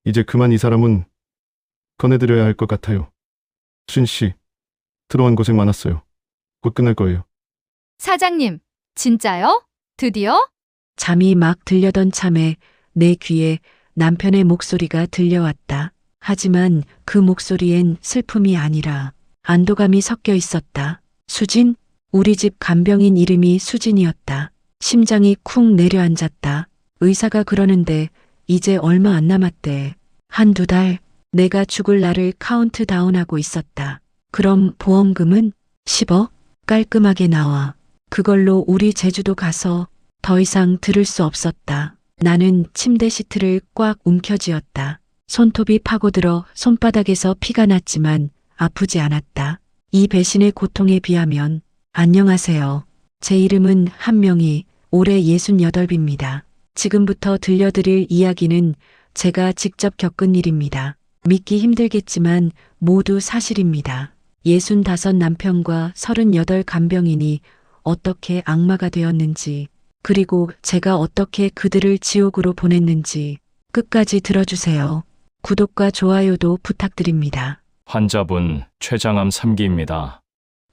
이제 그만 이 사람은 꺼내드려야 할 것 같아요. 수진 씨, 들어간 고생 많았어요. 곧 끝날 거예요. 사장님, 진짜요? 드디어? 잠이 막 들려던 참에 내 귀에 남편의 목소리가 들려왔다. 하지만 그 목소리엔 슬픔이 아니라 안도감이 섞여 있었다. 수진? 우리 집 간병인 이름이 수진이었다. 심장이 쿵 내려앉았다. 의사가 그러는데 이제 얼마 안 남았대. 한두 달. 내가 죽을 날을 카운트다운하고 있었다. 그럼 보험금은 10억? 깔끔하게 나와. 그걸로 우리 제주도 가서 더 이상 들을 수 없었다. 나는 침대 시트를 꽉 움켜쥐었다. 손톱이 파고들어 손바닥에서 피가 났지만 아프지 않았다. 이 배신의 고통에 비하면 안녕하세요. 제 이름은 한명희, 올해 68입니다. 지금부터 들려드릴 이야기는 제가 직접 겪은 일입니다. 믿기 힘들겠지만 모두 사실입니다. 65 남편과 38 간병인이 어떻게 악마가 되었는지, 그리고 제가 어떻게 그들을 지옥으로 보냈는지 끝까지 들어주세요. 구독과 좋아요도 부탁드립니다. 환자분 췌장암 3기입니다.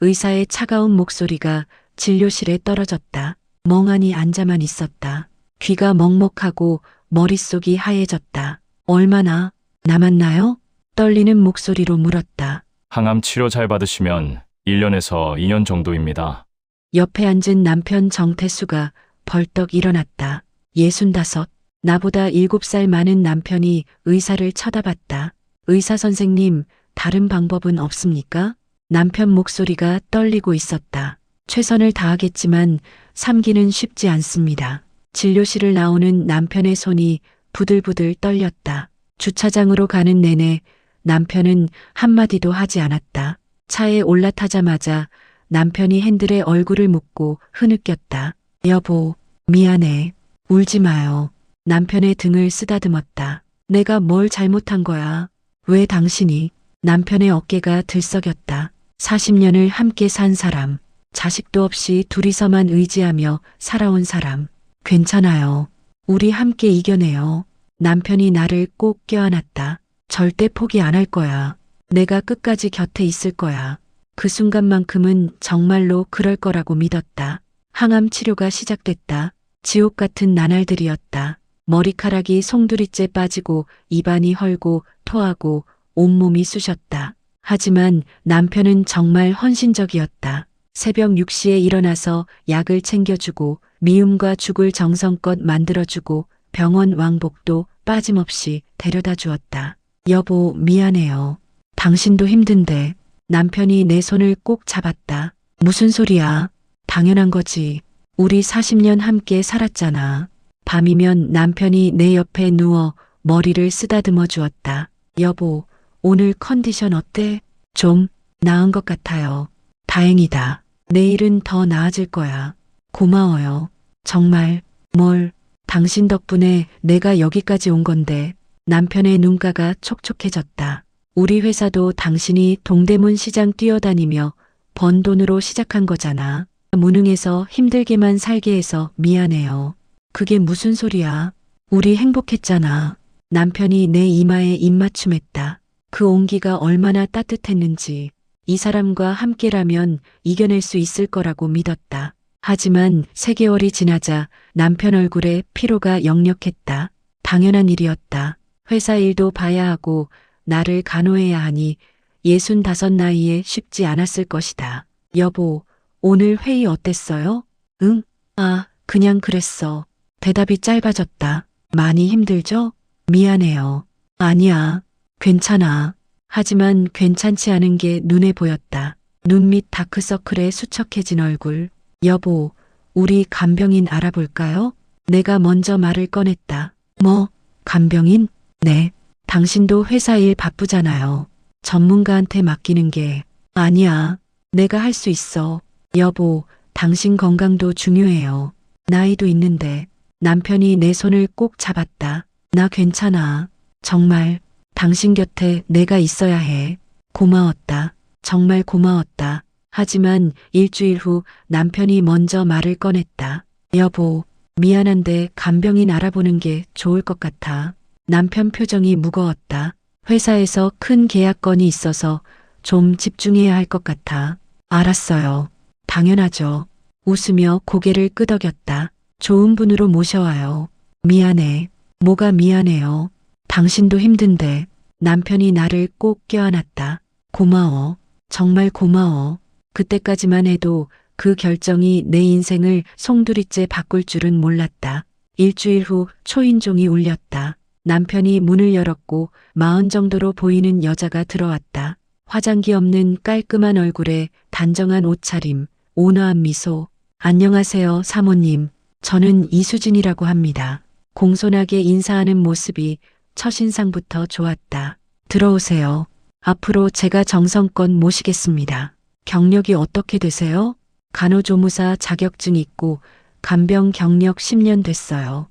의사의 차가운 목소리가 진료실에 떨어졌다. 멍하니 앉아만 있었다. 귀가 먹먹하고 머릿속이 하얘졌다. 얼마나 남았나요? 떨리는 목소리로 물었다. 항암 치료 잘 받으시면 1년에서 2년 정도입니다. 옆에 앉은 남편 정태수가 벌떡 일어났다. 65, 나보다 7살 많은 남편이 의사를 쳐다봤다. 의사 선생님, 다른 방법은 없습니까? 남편 목소리가 떨리고 있었다. 최선을 다하겠지만 3기는 쉽지 않습니다. 진료실을 나오는 남편의 손이 부들부들 떨렸다. 주차장으로 가는 내내 남편은 한마디도 하지 않았다. 차에 올라타자마자 남편이 핸들에 얼굴을 묻고 흐느꼈다. 여보, 미안해. 울지 마요. 남편의 등을 쓰다듬었다. 내가 뭘 잘못한 거야? 왜 당신이? 남편의 어깨가 들썩였다. 40년을 함께 산 사람, 자식도 없이 둘이서만 의지하며 살아온 사람. 괜찮아요. 우리 함께 이겨내요. 남편이 나를 꼭 껴안았다. 절대 포기 안 할 거야. 내가 끝까지 곁에 있을 거야. 그 순간만큼은 정말로 그럴 거라고 믿었다. 항암 치료가 시작됐다. 지옥 같은 나날들이었다. 머리카락이 송두리째 빠지고 입안이 헐고 토하고 온몸이 쑤셨다. 하지만 남편은 정말 헌신적이었다. 새벽 6시에 일어나서 약을 챙겨주고 미움과 죽을 정성껏 만들어주고 병원 왕복도 빠짐없이 데려다 주었다. 여보, 미안해요. 당신도 힘든데. 남편이 내 손을 꼭 잡았다. 무슨 소리야? 당연한 거지. 우리 40년 함께 살았잖아. 밤이면 남편이 내 옆에 누워 머리를 쓰다듬어 주었다. 여보, 오늘 컨디션 어때? 좀 나은 것 같아요. 다행이다. 내일은 더 나아질 거야. 고마워요. 정말. 뭘? 당신 덕분에 내가 여기까지 온 건데. 남편의 눈가가 촉촉해졌다. 우리 회사도 당신이 동대문 시장 뛰어다니며 번 돈으로 시작한 거잖아. 무능해서 힘들게만 살게 해서 미안해요. 그게 무슨 소리야? 우리 행복했잖아. 남편이 내 이마에 입맞춤했다. 그 온기가 얼마나 따뜻했는지. 이 사람과 함께라면 이겨낼 수 있을 거라고 믿었다. 하지만 3개월이 지나자 남편 얼굴에 피로가 역력했다. 당연한 일이었다. 회사 일도 봐야 하고 나를 간호해야 하니 65 나이에 쉽지 않았을 것이다. 여보, 오늘 회의 어땠어요? 응? 아, 그냥 그랬어. 대답이 짧아졌다. 많이 힘들죠? 미안해요. 아니야. 괜찮아. 하지만 괜찮지 않은 게 눈에 보였다. 눈 밑 다크서클에 수척해진 얼굴. 여보, 우리 간병인 알아볼까요? 내가 먼저 말을 꺼냈다. 뭐, 간병인? 네. 당신도 회사 일 바쁘잖아요. 전문가한테 맡기는 게. 아니야. 내가 할 수 있어. 여보, 당신 건강도 중요해요. 나이도 있는데. 남편이 내 손을 꼭 잡았다. 나 괜찮아. 정말 당신 곁에 내가 있어야 해. 고마웠다. 정말 고마웠다. 하지만 일주일 후 남편이 먼저 말을 꺼냈다. 여보, 미안한데 간병인 알아보는 게 좋을 것 같아. 남편 표정이 무거웠다. 회사에서 큰 계약 건이 있어서 좀 집중해야 할 것 같아. 알았어요. 당연하죠. 웃으며 고개를 끄덕였다. 좋은 분으로 모셔와요. 미안해. 뭐가 미안해요. 당신도 힘든데. 남편이 나를 꼭 껴안았다. 고마워. 정말 고마워. 그때까지만 해도 그 결정이 내 인생을 송두리째 바꿀 줄은 몰랐다. 일주일 후 초인종이 울렸다. 남편이 문을 열었고 40 정도로 보이는 여자가 들어왔다. 화장기 없는 깔끔한 얼굴에 단정한 옷차림, 온화한 미소. 안녕하세요, 사모님. 저는 이수진이라고 합니다. 공손하게 인사하는 모습이 첫인상부터 좋았다. 들어오세요. 앞으로 제가 정성껏 모시겠습니다. 경력이 어떻게 되세요? 간호조무사 자격증 있고 간병 경력 10년 됐어요.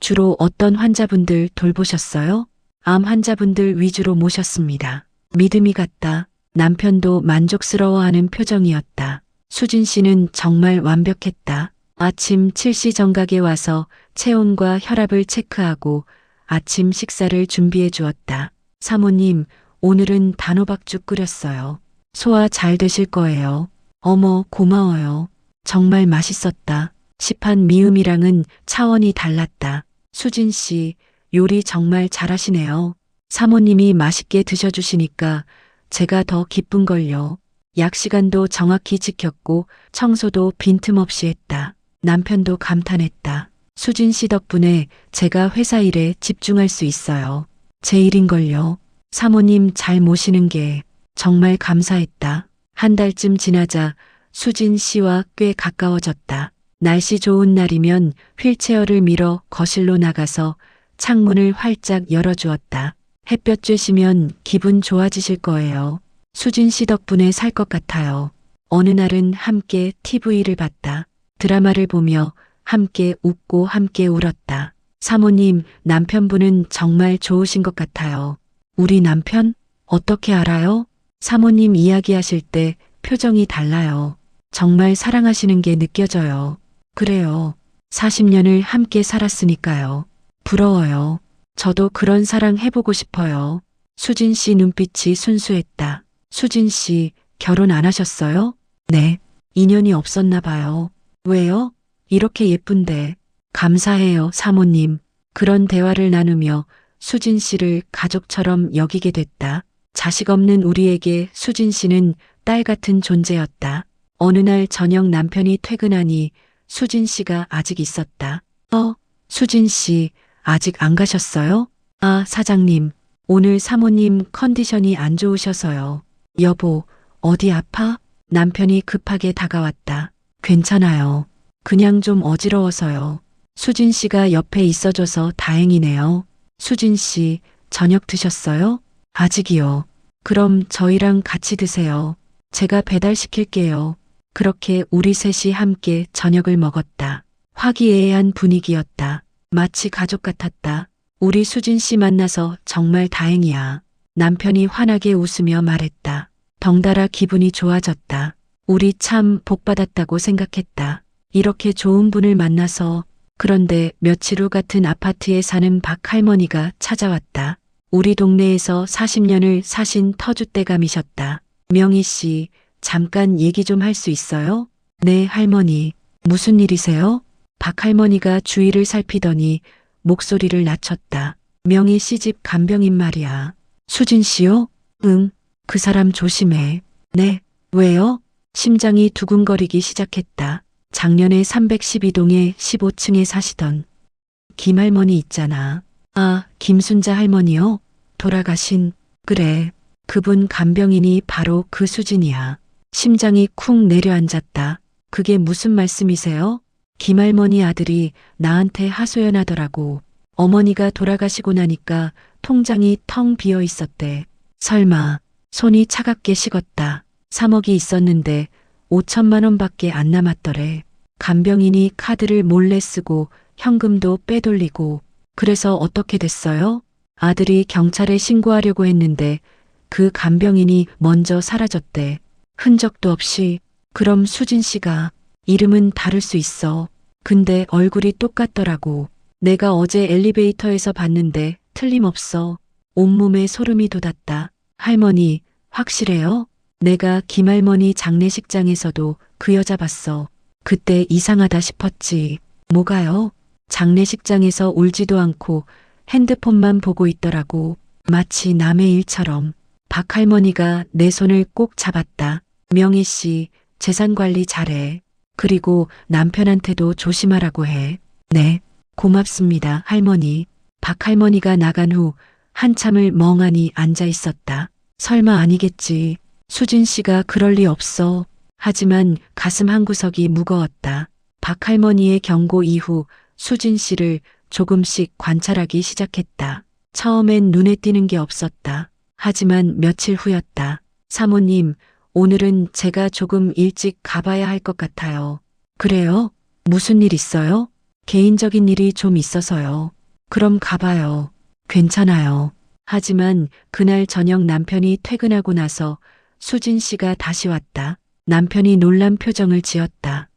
주로 어떤 환자분들 돌보셨어요? 암 환자분들 위주로 모셨습니다. 믿음이 갔다. 남편도 만족스러워하는 표정이었다. 수진 씨는 정말 완벽했다. 아침 7시 정각에 와서 체온과 혈압을 체크하고 아침 식사를 준비해 주었다. 사모님, 오늘은 단호박죽 끓였어요. 소화 잘 되실 거예요. 어머, 고마워요. 정말 맛있었다. 시판 미음이랑은 차원이 달랐다. 수진 씨, 요리 정말 잘하시네요. 사모님이 맛있게 드셔주시니까 제가 더 기쁜걸요. 약 시간도 정확히 지켰고 청소도 빈틈없이 했다. 남편도 감탄했다. 수진 씨 덕분에 제가 회사 일에 집중할 수 있어요. 제 일인걸요. 사모님 잘 모시는 게 정말 감사했다. 한 달쯤 지나자 수진 씨와 꽤 가까워졌다. 날씨 좋은 날이면 휠체어를 밀어 거실로 나가서 창문을 활짝 열어주었다. 햇볕 쬐시면 기분 좋아지실 거예요. 수진 씨 덕분에 살 것 같아요. 어느 날은 함께 TV를 봤다. 드라마를 보며 함께 웃고 함께 울었다. 사모님, 남편분은 정말 좋으신 것 같아요. 우리 남편? 어떻게 알아요? 사모님 이야기하실 때 표정이 달라요. 정말 사랑하시는 게 느껴져요. 그래요. 40년을 함께 살았으니까요. 부러워요. 저도 그런 사랑 해보고 싶어요. 수진 씨 눈빛이 순수했다. 수진 씨, 결혼 안 하셨어요? 네. 인연이 없었나 봐요. 왜요? 이렇게 예쁜데. 감사해요, 사모님. 그런 대화를 나누며 수진 씨를 가족처럼 여기게 됐다. 자식 없는 우리에게 수진 씨는 딸 같은 존재였다. 어느 날 저녁 남편이 퇴근하니 수진 씨가 아직 있었다. 수진 씨, 아직 안 가셨어요? 아, 사장님. 오늘 사모님 컨디션이 안 좋으셔서요. 여보, 어디 아파? 남편이 급하게 다가왔다. 괜찮아요. 그냥 좀 어지러워서요. 수진 씨가 옆에 있어줘서 다행이네요. 수진 씨, 저녁 드셨어요? 아직이요. 그럼 저희랑 같이 드세요. 제가 배달시킬게요. 그렇게 우리 셋이 함께 저녁을 먹었다. 화기애애한 분위기였다. 마치 가족 같았다. 우리 수진 씨 만나서 정말 다행이야. 남편이 환하게 웃으며 말했다. 덩달아 기분이 좋아졌다. 우리 참 복받았다고 생각했다. 이렇게 좋은 분을 만나서. 그런데 며칠 후 같은 아파트에 사는 박 할머니가 찾아왔다. 우리 동네에서 40년을 사신 터줏대감이셨다. 명희 씨, 잠깐 얘기 좀 할 수 있어요? 네, 할머니. 무슨 일이세요? 박 할머니가 주위를 살피더니 목소리를 낮췄다. 명희 씨집 간병인 말이야. 수진 씨요? 응. 그 사람 조심해. 네. 왜요? 심장이 두근거리기 시작했다. 작년에 312동에 15층에 사시던 김할머니 있잖아. 아, 김순자 할머니요? 돌아가신. 그래. 그분 간병인이 바로 그 수진이야. 심장이 쿵 내려앉았다. 그게 무슨 말씀이세요? 김할머니 아들이 나한테 하소연하더라고. 어머니가 돌아가시고 나니까 통장이 텅 비어 있었대. 설마. 손이 차갑게 식었다. 3억이 있었는데 5천만 원밖에 안 남았더래. 간병인이 카드를 몰래 쓰고 현금도 빼돌리고. 그래서 어떻게 됐어요? 아들이 경찰에 신고하려고 했는데 그 간병인이 먼저 사라졌대. 흔적도 없이. 그럼 수진 씨가. 이름은 다를 수 있어. 근데 얼굴이 똑같더라고. 내가 어제 엘리베이터에서 봤는데 틀림없어. 온몸에 소름이 돋았다. 할머니, 확실해요? 내가 김할머니 장례식장에서도 그 여자 봤어. 그때 이상하다 싶었지. 뭐가요? 장례식장에서 울지도 않고 핸드폰만 보고 있더라고. 마치 남의 일처럼. 박 할머니가 내 손을 꼭 잡았다. 명희 씨, 재산 관리 잘해. 그리고 남편한테도 조심하라고 해. 네, 고맙습니다, 할머니. 박 할머니가 나간 후 한참을 멍하니 앉아 있었다. 설마 아니겠지. 수진 씨가 그럴 리 없어. 하지만 가슴 한구석이 무거웠다. 박 할머니의 경고 이후 수진 씨를 조금씩 관찰하기 시작했다. 처음엔 눈에 띄는 게 없었다. 하지만 며칠 후였다. 사모님, 오늘은 제가 조금 일찍 가봐야 할 것 같아요. 그래요? 무슨 일 있어요? 개인적인 일이 좀 있어서요. 그럼 가봐요. 괜찮아요. 하지만 그날 저녁 남편이 퇴근하고 나서 수진 씨가 다시 왔다. 남편이 놀란 표정을 지었다.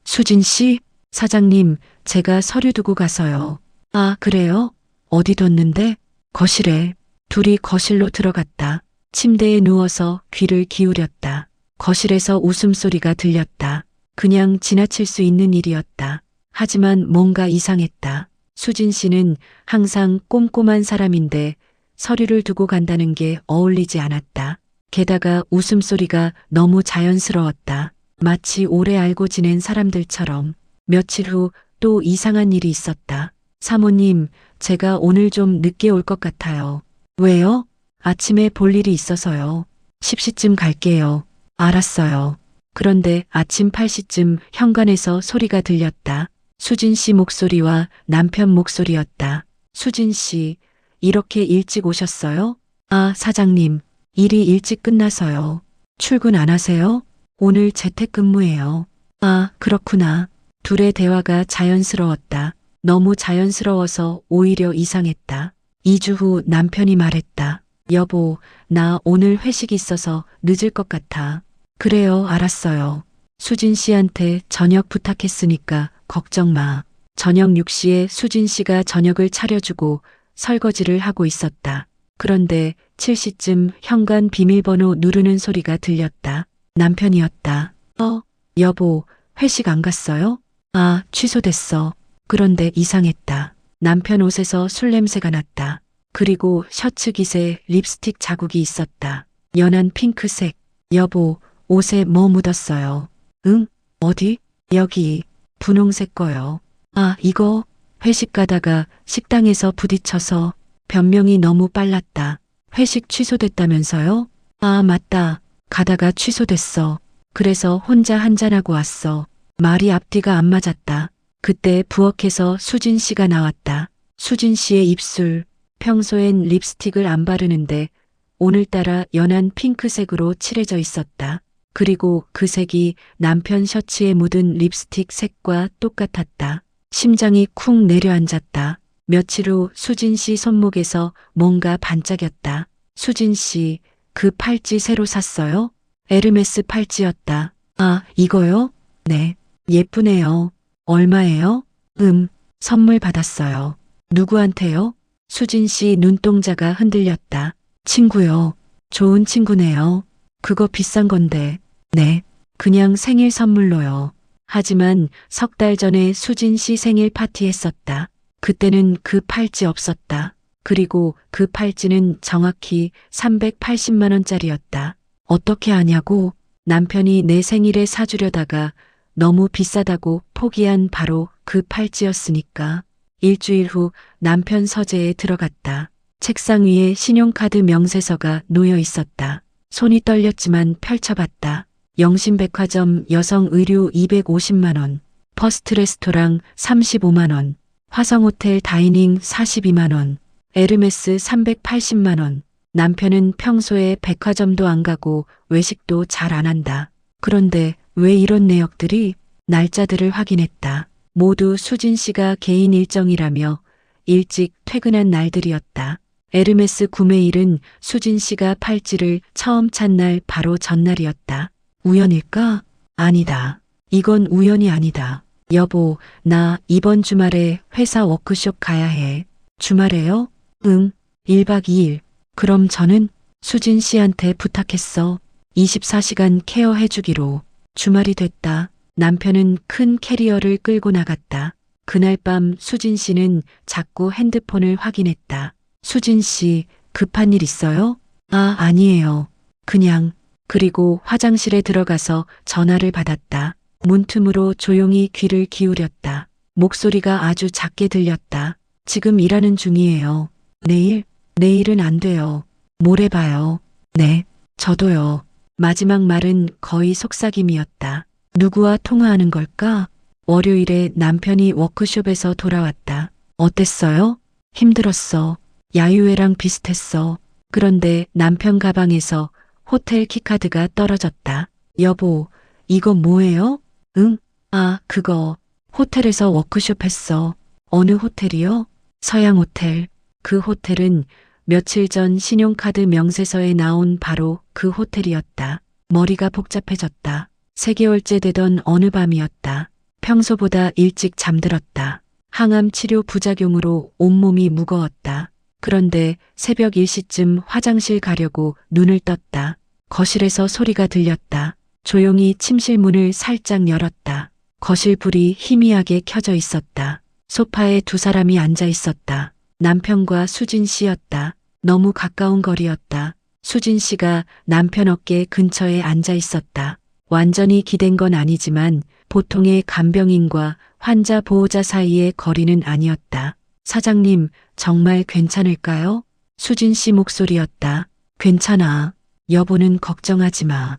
수진 씨? 사장님, 제가 서류 두고 가서요. 아, 그래요? 어디 뒀는데? 거실에. 둘이 거실로 들어갔다. 침대에 누워서 귀를 기울였다. 거실에서 웃음소리가 들렸다. 그냥 지나칠 수 있는 일이었다. 하지만 뭔가 이상했다. 수진 씨는 항상 꼼꼼한 사람인데 서류를 두고 간다는 게 어울리지 않았다. 게다가 웃음소리가 너무 자연스러웠다. 마치 오래 알고 지낸 사람들처럼. 며칠 후 또 이상한 일이 있었다. 사모님, 제가 오늘 좀 늦게 올 것 같아요. 왜요? 아침에 볼 일이 있어서요. 10시쯤 갈게요. 알았어요. 그런데 아침 8시쯤 현관에서 소리가 들렸다. 수진 씨 목소리와 남편 목소리였다. 수진 씨, 이렇게 일찍 오셨어요? 아, 사장님, 일이 일찍 끝나서요. 출근 안 하세요? 오늘 재택근무예요. 아, 그렇구나. 둘의 대화가 자연스러웠다. 너무 자연스러워서 오히려 이상했다. 2주 후 남편이 말했다. 여보, 나 오늘 회식 있어서 늦을 것 같아. 그래요, 알았어요. 수진 씨한테 저녁 부탁했으니까 걱정 마. 저녁 6시에 수진 씨가 저녁을 차려주고 설거지를 하고 있었다. 그런데 7시쯤 현관 비밀번호 누르는 소리가 들렸다. 남편이었다. 여보, 회식 안 갔어요? 아, 취소됐어. 그런데 이상했다. 남편 옷에서 술 냄새가 났다. 그리고 셔츠 깃에 립스틱 자국이 있었다. 연한 핑크색. 여보, 옷에 뭐 묻었어요? 응? 어디? 여기. 분홍색 거요. 아, 이거? 회식 가다가 식당에서 부딪혀서 변명이 너무 빨랐다. 회식 취소됐다면서요? 아, 맞다. 가다가 취소됐어. 그래서 혼자 한잔하고 왔어. 말이 앞뒤가 안 맞았다. 그때 부엌에서 수진 씨가 나왔다. 수진 씨의 입술. 평소엔 립스틱을 안 바르는데 오늘따라 연한 핑크색으로 칠해져 있었다. 그리고 그 색이 남편 셔츠에 묻은 립스틱 색과 똑같았다. 심장이 쿵 내려앉았다. 며칠 후 수진 씨 손목에서 뭔가 반짝였다. 수진 씨, 그 팔찌 새로 샀어요? 에르메스 팔찌였다. 아, 이거요? 네. 예쁘네요. 얼마예요? 선물 받았어요. 누구한테요? 수진 씨 눈동자가 흔들렸다. 친구요. 좋은 친구네요. 그거 비싼 건데. 네. 그냥 생일 선물로요. 하지만 석 달 전에 수진 씨 생일 파티했었다. 그때는 그 팔찌 없었다. 그리고 그 팔찌는 정확히 380만 원짜리였다. 어떻게 아냐고? 남편이 내 생일에 사주려다가 너무 비싸다고 포기한 바로 그 팔찌였으니까. 일주일 후 남편 서재에 들어갔다. 책상 위에 신용카드 명세서가 놓여 있었다. 손이 떨렸지만 펼쳐봤다. 영신백화점 여성 의류 250만 원, 퍼스트 레스토랑 35만 원, 화성호텔 다이닝 42만 원, 에르메스 380만 원. 남편은 평소에 백화점도 안 가고 외식도 잘 안 한다. 그런데 왜 이런 내역들이? 날짜들을 확인했다. 모두 수진 씨가 개인 일정이라며 일찍 퇴근한 날들이었다. 에르메스 구매일은 수진 씨가 팔찌를 처음 찬 날 바로 전날이었다. 우연일까? 아니다. 이건 우연이 아니다. 여보, 나 이번 주말에 회사 워크숍 가야 해. 주말에요? 응, 1박 2일. 그럼 저는 수진 씨한테 부탁했어. 24시간 케어해주기로. 주말이 됐다. 남편은 큰 캐리어를 끌고 나갔다. 그날 밤 수진 씨는 자꾸 핸드폰을 확인했다. 수진 씨, 급한 일 있어요? 아, 아니에요. 그냥. 그리고 화장실에 들어가서 전화를 받았다. 문틈으로 조용히 귀를 기울였다. 목소리가 아주 작게 들렸다. 지금 일하는 중이에요. 내일은 안 돼요. 모레 봐요. 네, 저도요. 마지막 말은 거의 속삭임이었다. 누구와 통화하는 걸까? 월요일에 남편이 워크숍에서 돌아왔다. 어땠어요? 힘들었어. 야유회랑 비슷했어. 그런데 남편 가방에서 호텔 키카드가 떨어졌다. 여보, 이거 뭐예요? 응? 아, 그거. 호텔에서 워크숍 했어. 어느 호텔이요? 서양 호텔. 그 호텔은 며칠 전 신용카드 명세서에 나온 바로 그 호텔이었다. 머리가 복잡해졌다. 3개월째 되던 어느 밤이었다. 평소보다 일찍 잠들었다. 항암 치료 부작용으로 온몸이 무거웠다. 그런데 새벽 1시쯤 화장실 가려고 눈을 떴다. 거실에서 소리가 들렸다. 조용히 침실 문을 살짝 열었다. 거실 불이 희미하게 켜져 있었다. 소파에 두 사람이 앉아 있었다. 남편과 수진 씨였다. 너무 가까운 거리였다. 수진 씨가 남편 어깨 근처에 앉아 있었다. 완전히 기댄 건 아니지만 보통의 간병인과 환자 보호자 사이의 거리는 아니었다. 사장님, 정말 괜찮을까요? 수진 씨 목소리였다. 괜찮아. 여보는 걱정하지 마.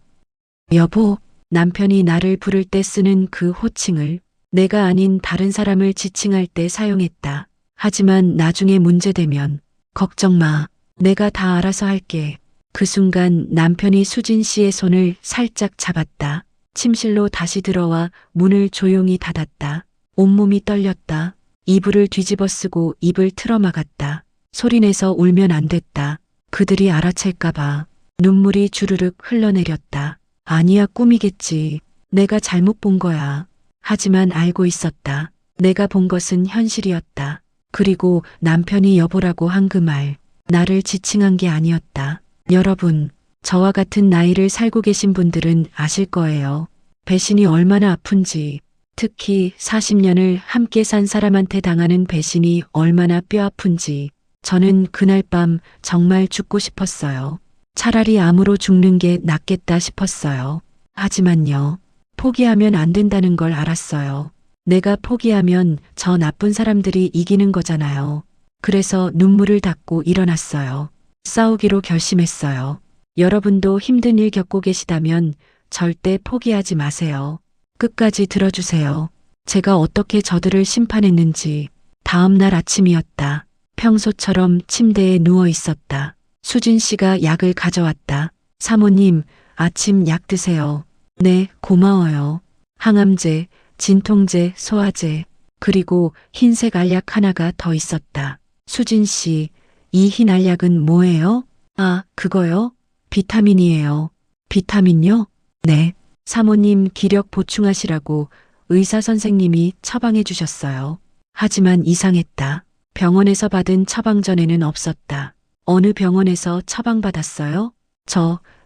여보, 남편이 나를 부를 때 쓰는 그 호칭을 내가 아닌 다른 사람을 지칭할 때 사용했다. 하지만 나중에 문제되면 걱정 마. 내가 다 알아서 할게. 그 순간 남편이 수진 씨의 손을 살짝 잡았다. 침실로 다시 들어와 문을 조용히 닫았다. 온몸이 떨렸다. 이불을 뒤집어 쓰고 입을 틀어막았다. 소리내서 울면 안 됐다. 그들이 알아챌까봐. 눈물이 주르륵 흘러내렸다. 아니야, 꿈이겠지. 내가 잘못 본 거야. 하지만 알고 있었다. 내가 본 것은 현실이었다. 그리고 남편이 여보라고 한 그 말, 나를 지칭한 게 아니었다. 여러분, 저와 같은 나이를 살고 계신 분들은 아실 거예요. 배신이 얼마나 아픈지, 특히 40년을 함께 산 사람한테 당하는 배신이 얼마나 뼈아픈지. 저는 그날 밤 정말 죽고 싶었어요. 차라리 암으로 죽는 게 낫겠다 싶었어요. 하지만요, 포기하면 안 된다는 걸 알았어요. 내가 포기하면 저 나쁜 사람들이 이기는 거잖아요. 그래서 눈물을 닦고 일어났어요. 싸우기로 결심했어요. 여러분도 힘든 일 겪고 계시다면 절대 포기하지 마세요. 끝까지 들어주세요. 제가 어떻게 저들을 심판했는지. 다음 날 아침이었다. 평소처럼 침대에 누워 있었다. 수진 씨가 약을 가져왔다. 사모님, 아침 약 드세요. 네, 고마워요. 항암제, 진통제, 소화제, 그리고 흰색 알약 하나가 더 있었다. 수진 씨, 이 흰 알약은 뭐예요? 아, 그거요? 비타민이에요. 비타민요? 네. 사모님 기력 보충하시라고 의사 선생님이 처방해 주셨어요. 하지만 이상했다. 병원에서 받은 처방전에는 없었다. 어느 병원에서 처방받았어요?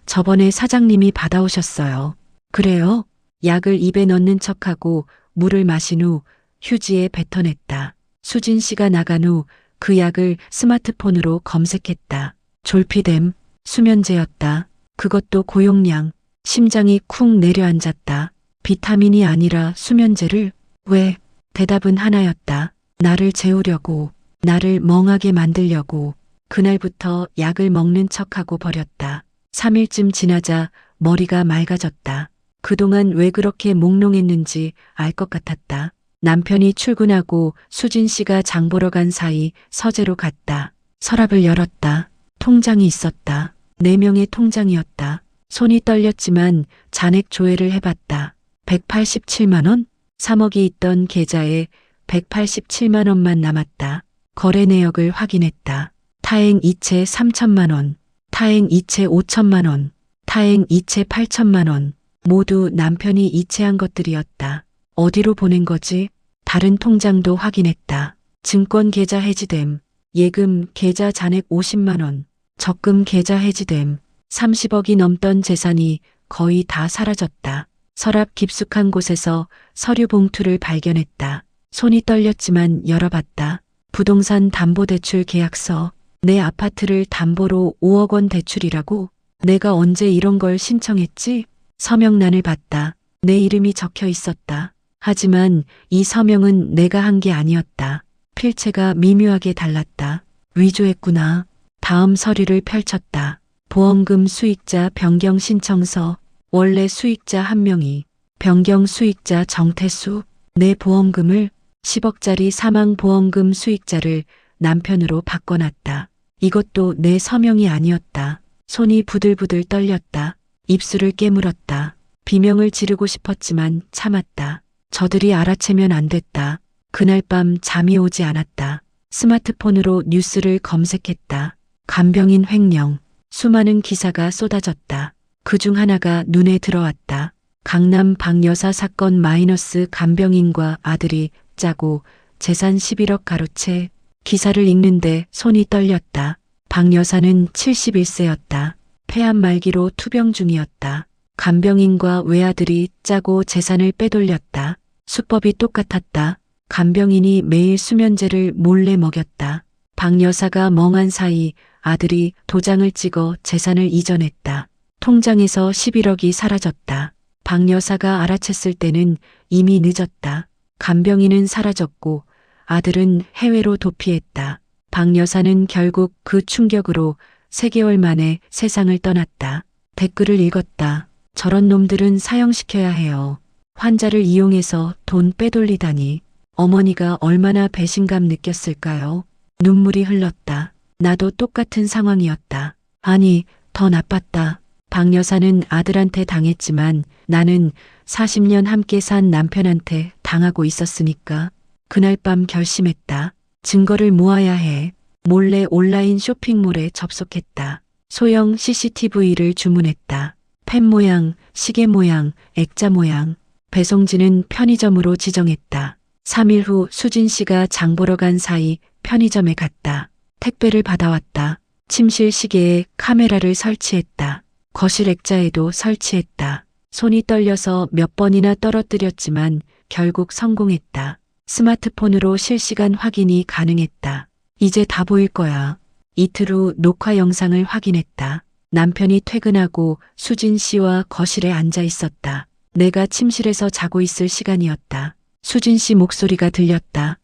저번에 사장님이 받아오셨어요. 그래요? 약을 입에 넣는 척하고 물을 마신 후 휴지에 뱉어냈다. 수진 씨가 나간 후 그 약을 스마트폰으로 검색했다. 졸피뎀, 수면제였다. 그것도 고용량. 심장이 쿵 내려앉았다. 비타민이 아니라 수면제를? 왜? 대답은 하나였다. 나를 재우려고, 나를 멍하게 만들려고. 그날부터 약을 먹는 척하고 버렸다. 3일쯤 지나자 머리가 맑아졌다. 그동안 왜 그렇게 몽롱했는지 알 것 같았다. 남편이 출근하고 수진 씨가 장 보러 간 사이 서재로 갔다. 서랍을 열었다. 통장이 있었다. 4명의 통장이었다. 손이 떨렸지만 잔액 조회를 해봤다. 187만 원? 3억이 있던 계좌에 187만 원만 남았다. 거래 내역을 확인했다. 타행 이체 3천만 원, 타행 이체 5천만 원, 타행 이체 8천만 원. 모두 남편이 이체한 것들이었다. 어디로 보낸 거지? 다른 통장도 확인했다. 증권 계좌 해지됨. 예금 계좌 잔액 50만 원, 적금 계좌 해지됨. 30억이 넘던 재산이 거의 다 사라졌다. 서랍 깊숙한 곳에서 서류 봉투를 발견했다. 손이 떨렸지만 열어봤다. 부동산 담보대출 계약서. 내 아파트를 담보로 5억 원 대출이라고? 내가 언제 이런 걸 신청했지? 서명란을 봤다. 내 이름이 적혀 있었다. 하지만 이 서명은 내가 한 게 아니었다. 필체가 미묘하게 달랐다. 위조했구나. 다음 서류를 펼쳤다. 보험금 수익자 변경 신청서. 원래 수익자 한 명이 변경 수익자 정태수. 내 보험금을 10억짜리 사망 보험금 수익자를 남편으로 바꿔놨다. 이것도 내 서명이 아니었다. 손이 부들부들 떨렸다. 입술을 깨물었다. 비명을 지르고 싶었지만 참았다. 저들이 알아채면 안 됐다. 그날 밤 잠이 오지 않았다. 스마트폰으로 뉴스를 검색했다. 간병인 횡령. 수많은 기사가 쏟아졌다. 그중 하나가 눈에 들어왔다. 강남 박 여사 사건 마이너스 간병인과 아들이 짜고 재산 11억 가로채. 기사를 읽는데 손이 떨렸다. 박 여사는 71세였다. 폐암 말기로 투병 중이었다. 간병인과 외아들이 짜고 재산을 빼돌렸다. 수법이 똑같았다. 간병인이 매일 수면제를 몰래 먹였다. 박 여사가 멍한 사이 아들이 도장을 찍어 재산을 이전했다. 통장에서 11억이 사라졌다. 박 여사가 알아챘을 때는 이미 늦었다. 간병인은 사라졌고 아들은 해외로 도피했다. 박 여사는 결국 그 충격으로 3개월 만에 세상을 떠났다. 댓글을 읽었다. 저런 놈들은 사형시켜야 해요. 환자를 이용해서 돈 빼돌리다니. 어머니가 얼마나 배신감 느꼈을까요? 눈물이 흘렀다. 나도 똑같은 상황이었다. 아니, 더 나빴다. 박 여사는 아들한테 당했지만 나는 40년 함께 산 남편한테 당하고 있었으니까. 그날 밤 결심했다. 증거를 모아야 해. 몰래 온라인 쇼핑몰에 접속했다. 소형 CCTV를 주문했다. 펜 모양, 시계 모양, 액자 모양. 배송지는 편의점으로 지정했다. 3일 후 수진 씨가 장 보러 간 사이 편의점에 갔다. 택배를 받아왔다. 침실 시계에 카메라를 설치했다. 거실 액자에도 설치했다. 손이 떨려서 몇 번이나 떨어뜨렸지만 결국 성공했다. 스마트폰으로 실시간 확인이 가능했다. 이제 다 보일 거야. 이틀 후 녹화 영상을 확인했다. 남편이 퇴근하고 수진 씨와 거실에 앉아 있었다. 내가 침실에서 자고 있을 시간이었다. 수진 씨 목소리가 들렸다.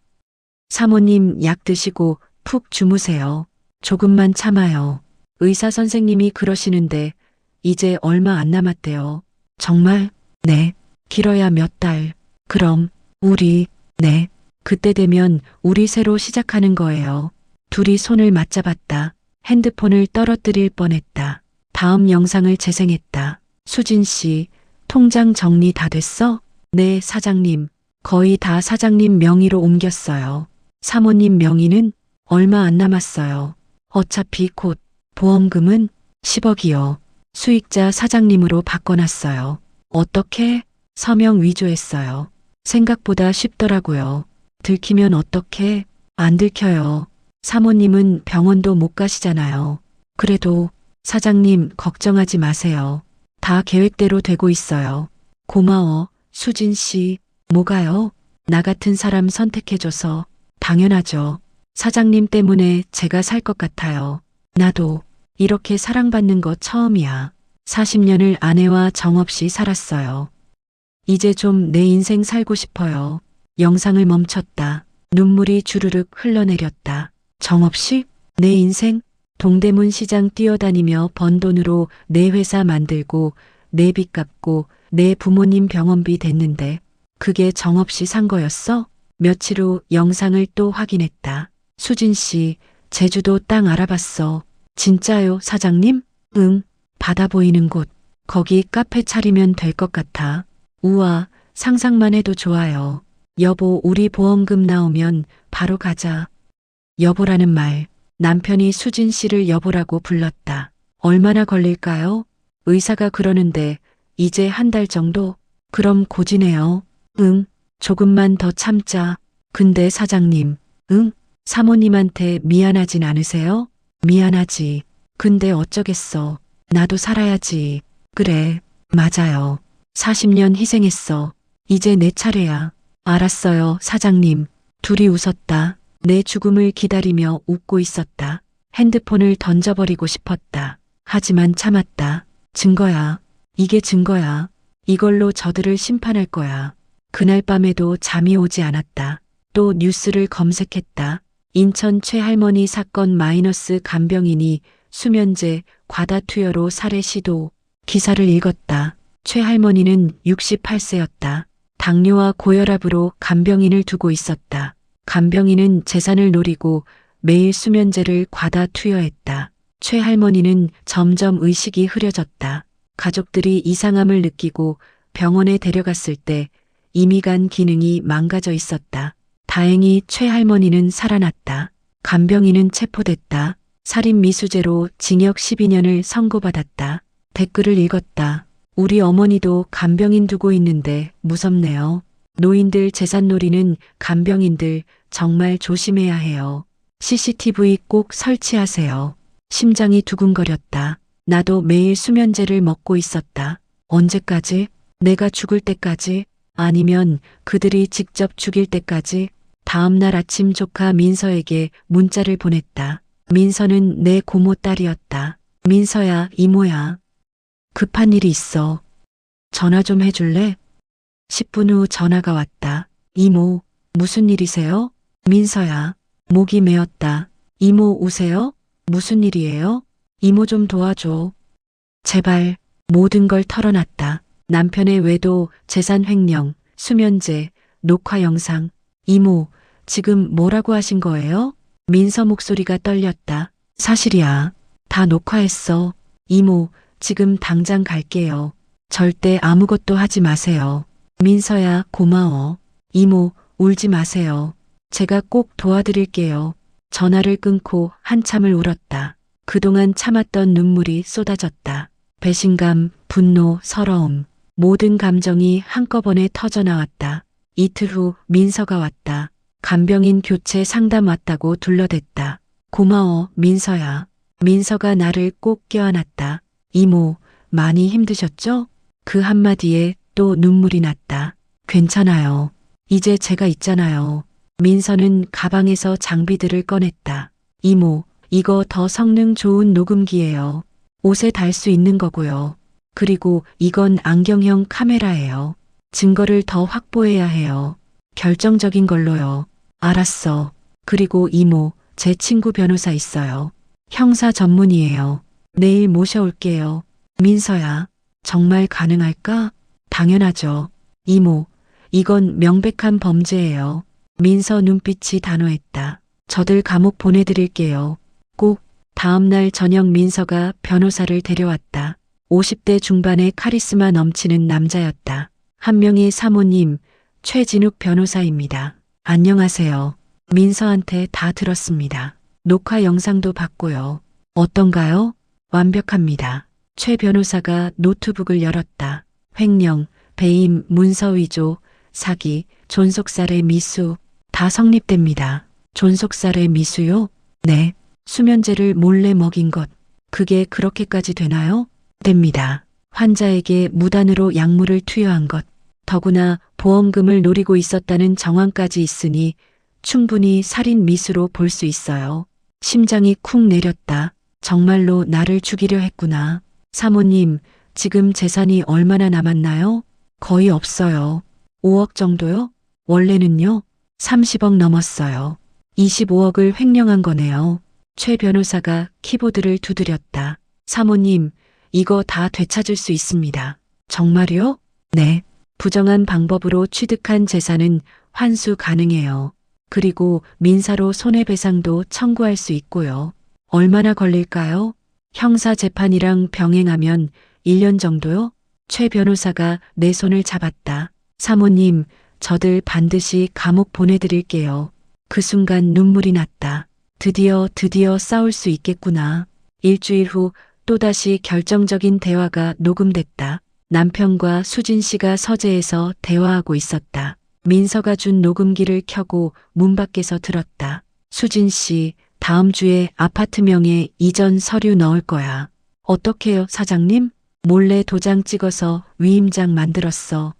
사모님 약 드시고 푹 주무세요. 조금만 참아요. 의사 선생님이 그러시는데 이제 얼마 안 남았대요. 정말? 네. 길어야 몇 달. 그럼 우리 네. 그때 되면 우리 새로 시작하는 거예요. 둘이 손을 맞잡았다. 핸드폰을 떨어뜨릴 뻔했다. 다음 영상을 재생했다. 수진 씨, 통장 정리 다 됐어? 네, 사장님. 거의 다 사장님 명의로 옮겼어요. 사모님 명의는 얼마 안 남았어요. 어차피 곧 보험금은 10억이요. 수익자 사장님으로 바꿔놨어요. 어떻게? 서명 위조했어요. 생각보다 쉽더라고요. 들키면 어떡해? 안 들켜요. 사모님은 병원도 못 가시잖아요. 그래도 사장님 걱정하지 마세요. 다 계획대로 되고 있어요. 고마워, 수진 씨. 뭐가요? 나 같은 사람 선택해줘서. 당연하죠. 사장님 때문에 제가 살 것 같아요. 나도 이렇게 사랑받는 거 처음이야. 40년을 아내와 정없이 살았어요. 이제 좀 내 인생 살고 싶어요. 영상을 멈췄다. 눈물이 주르륵 흘러내렸다. 정없이? 내 인생? 동대문 시장 뛰어다니며 번 돈으로 내 회사 만들고 내 빚 갚고 내 부모님 병원비 댔는데 그게 정없이 산 거였어? 며칠 후 영상을 또 확인했다. 수진 씨, 제주도 땅 알아봤어. 진짜요, 사장님? 응, 바다 보이는 곳. 거기 카페 차리면 될 것 같아. 우와, 상상만 해도 좋아요. 여보, 우리 보험금 나오면 바로 가자. 여보라는 말. 남편이 수진 씨를 여보라고 불렀다. 얼마나 걸릴까요? 의사가 그러는데 이제 한 달 정도? 그럼 고지네요. 응, 조금만 더 참자. 근데 사장님, 응? 사모님한테 미안하진 않으세요? 미안하지. 근데 어쩌겠어. 나도 살아야지. 그래, 맞아요. 40년 희생했어. 이제 내 차례야. 알았어요, 사장님. 둘이 웃었다. 내 죽음을 기다리며 웃고 있었다. 핸드폰을 던져버리고 싶었다. 하지만 참았다. 증거야. 이게 증거야. 이걸로 저들을 심판할 거야. 그날 밤에도 잠이 오지 않았다. 또 뉴스를 검색했다. 인천 최할머니 사건 마이너스 간병인이 수면제 과다 투여로 살해 시도. 기사를 읽었다. 최할머니는 68세였다. 당뇨와 고혈압으로 간병인을 두고 있었다. 간병인은 재산을 노리고 매일 수면제를 과다 투여했다. 최할머니는 점점 의식이 흐려졌다. 가족들이 이상함을 느끼고 병원에 데려갔을 때 이미간 기능이 망가져 있었다. 다행히 최할머니는 살아났다. 간병인은 체포됐다. 살인 미수죄로 징역 12년을 선고받았다. 댓글을 읽었다. 우리 어머니도 간병인 두고 있는데 무섭네요. 노인들 재산 노리는 간병인들 정말 조심해야 해요. CCTV 꼭 설치하세요. 심장이 두근거렸다. 나도 매일 수면제를 먹고 있었다. 언제까지? 내가 죽을 때까지? 아니면 그들이 직접 죽일 때까지? 다음 날 아침 조카 민서에게 문자를 보냈다. 민서는 내 고모 딸이었다. 민서야, 이모야. 급한 일이 있어. 전화 좀 해줄래? 10분 후 전화가 왔다. 이모, 무슨 일이세요? 민서야, 목이 메었다. 이모 우세요? 무슨 일이에요? 이모 좀 도와줘. 제발. 모든 걸 털어놨다. 남편의 외도, 재산 횡령, 수면제, 녹화 영상. 이모, 지금 뭐라고 하신 거예요? 민서 목소리가 떨렸다. 사실이야. 다 녹화했어. 이모, 지금 당장 갈게요. 절대 아무것도 하지 마세요. 민서야, 고마워. 이모, 울지 마세요. 제가 꼭 도와드릴게요. 전화를 끊고 한참을 울었다. 그동안 참았던 눈물이 쏟아졌다. 배신감, 분노, 서러움, 모든 감정이 한꺼번에 터져나왔다. 이틀 후 민서가 왔다. 간병인 교체 상담 왔다고 둘러댔다. 고마워, 민서야. 민서가 나를 꼭 껴안았다. 이모, 많이 힘드셨죠? 그 한마디에 또 눈물이 났다. 괜찮아요. 이제 제가 있잖아요. 민서는 가방에서 장비들을 꺼냈다. 이모, 이거 더 성능 좋은 녹음기예요. 옷에 달 수 있는 거고요. 그리고 이건 안경형 카메라예요. 증거를 더 확보해야 해요. 결정적인 걸로요. 알았어. 그리고 이모, 제 친구 변호사 있어요. 형사 전문이에요. 내일 모셔올게요. 민서야, 정말 가능할까? 당연하죠. 이모, 이건 명백한 범죄예요. 민서 눈빛이 단호했다. 저들 감옥 보내드릴게요. 꼭. 다음날 저녁 민서가 변호사를 데려왔다. 50대 중반의 카리스마 넘치는 남자였다. 한 명이 사모님, 최진욱 변호사입니다. 안녕하세요. 민서한테 다 들었습니다. 녹화 영상도 봤고요. 어떤가요? 완벽합니다. 최 변호사가 노트북을 열었다. 횡령, 배임, 문서 위조, 사기, 존속살해 미수 다 성립됩니다. 존속살해 미수요? 네. 수면제를 몰래 먹인 것. 그게 그렇게까지 되나요? 됩니다. 환자에게 무단으로 약물을 투여한 것. 더구나 보험금을 노리고 있었다는 정황까지 있으니 충분히 살인 미수로 볼 수 있어요. 심장이 쿵 내렸다. 정말로 나를 죽이려 했구나. 사모님, 지금 재산이 얼마나 남았나요? 거의 없어요. 5억 정도요? 원래는요? 30억 넘었어요. 25억을 횡령한 거네요. 최 변호사가 키보드를 두드렸다. 사모님, 이거 다 되찾을 수 있습니다. 정말요? 네. 부정한 방법으로 취득한 재산은 환수 가능해요. 그리고 민사로 손해배상도 청구할 수 있고요. 얼마나 걸릴까요? 형사 재판이랑 병행하면 1년 정도요? 최 변호사가 내 손을 잡았다. 사모님, 저들 반드시 감옥 보내드릴게요. 그 순간 눈물이 났다. 드디어 싸울 수 있겠구나. 일주일 후 또다시 결정적인 대화가 녹음됐다. 남편과 수진 씨가 서재에서 대화하고 있었다. 민서가 준 녹음기를 켜고 문 밖에서 들었다. 수진 씨, 다음 주에 아파트명에 이전 서류 넣을 거야. 어떻게요, 사장님? 몰래 도장 찍어서 위임장 만들었어.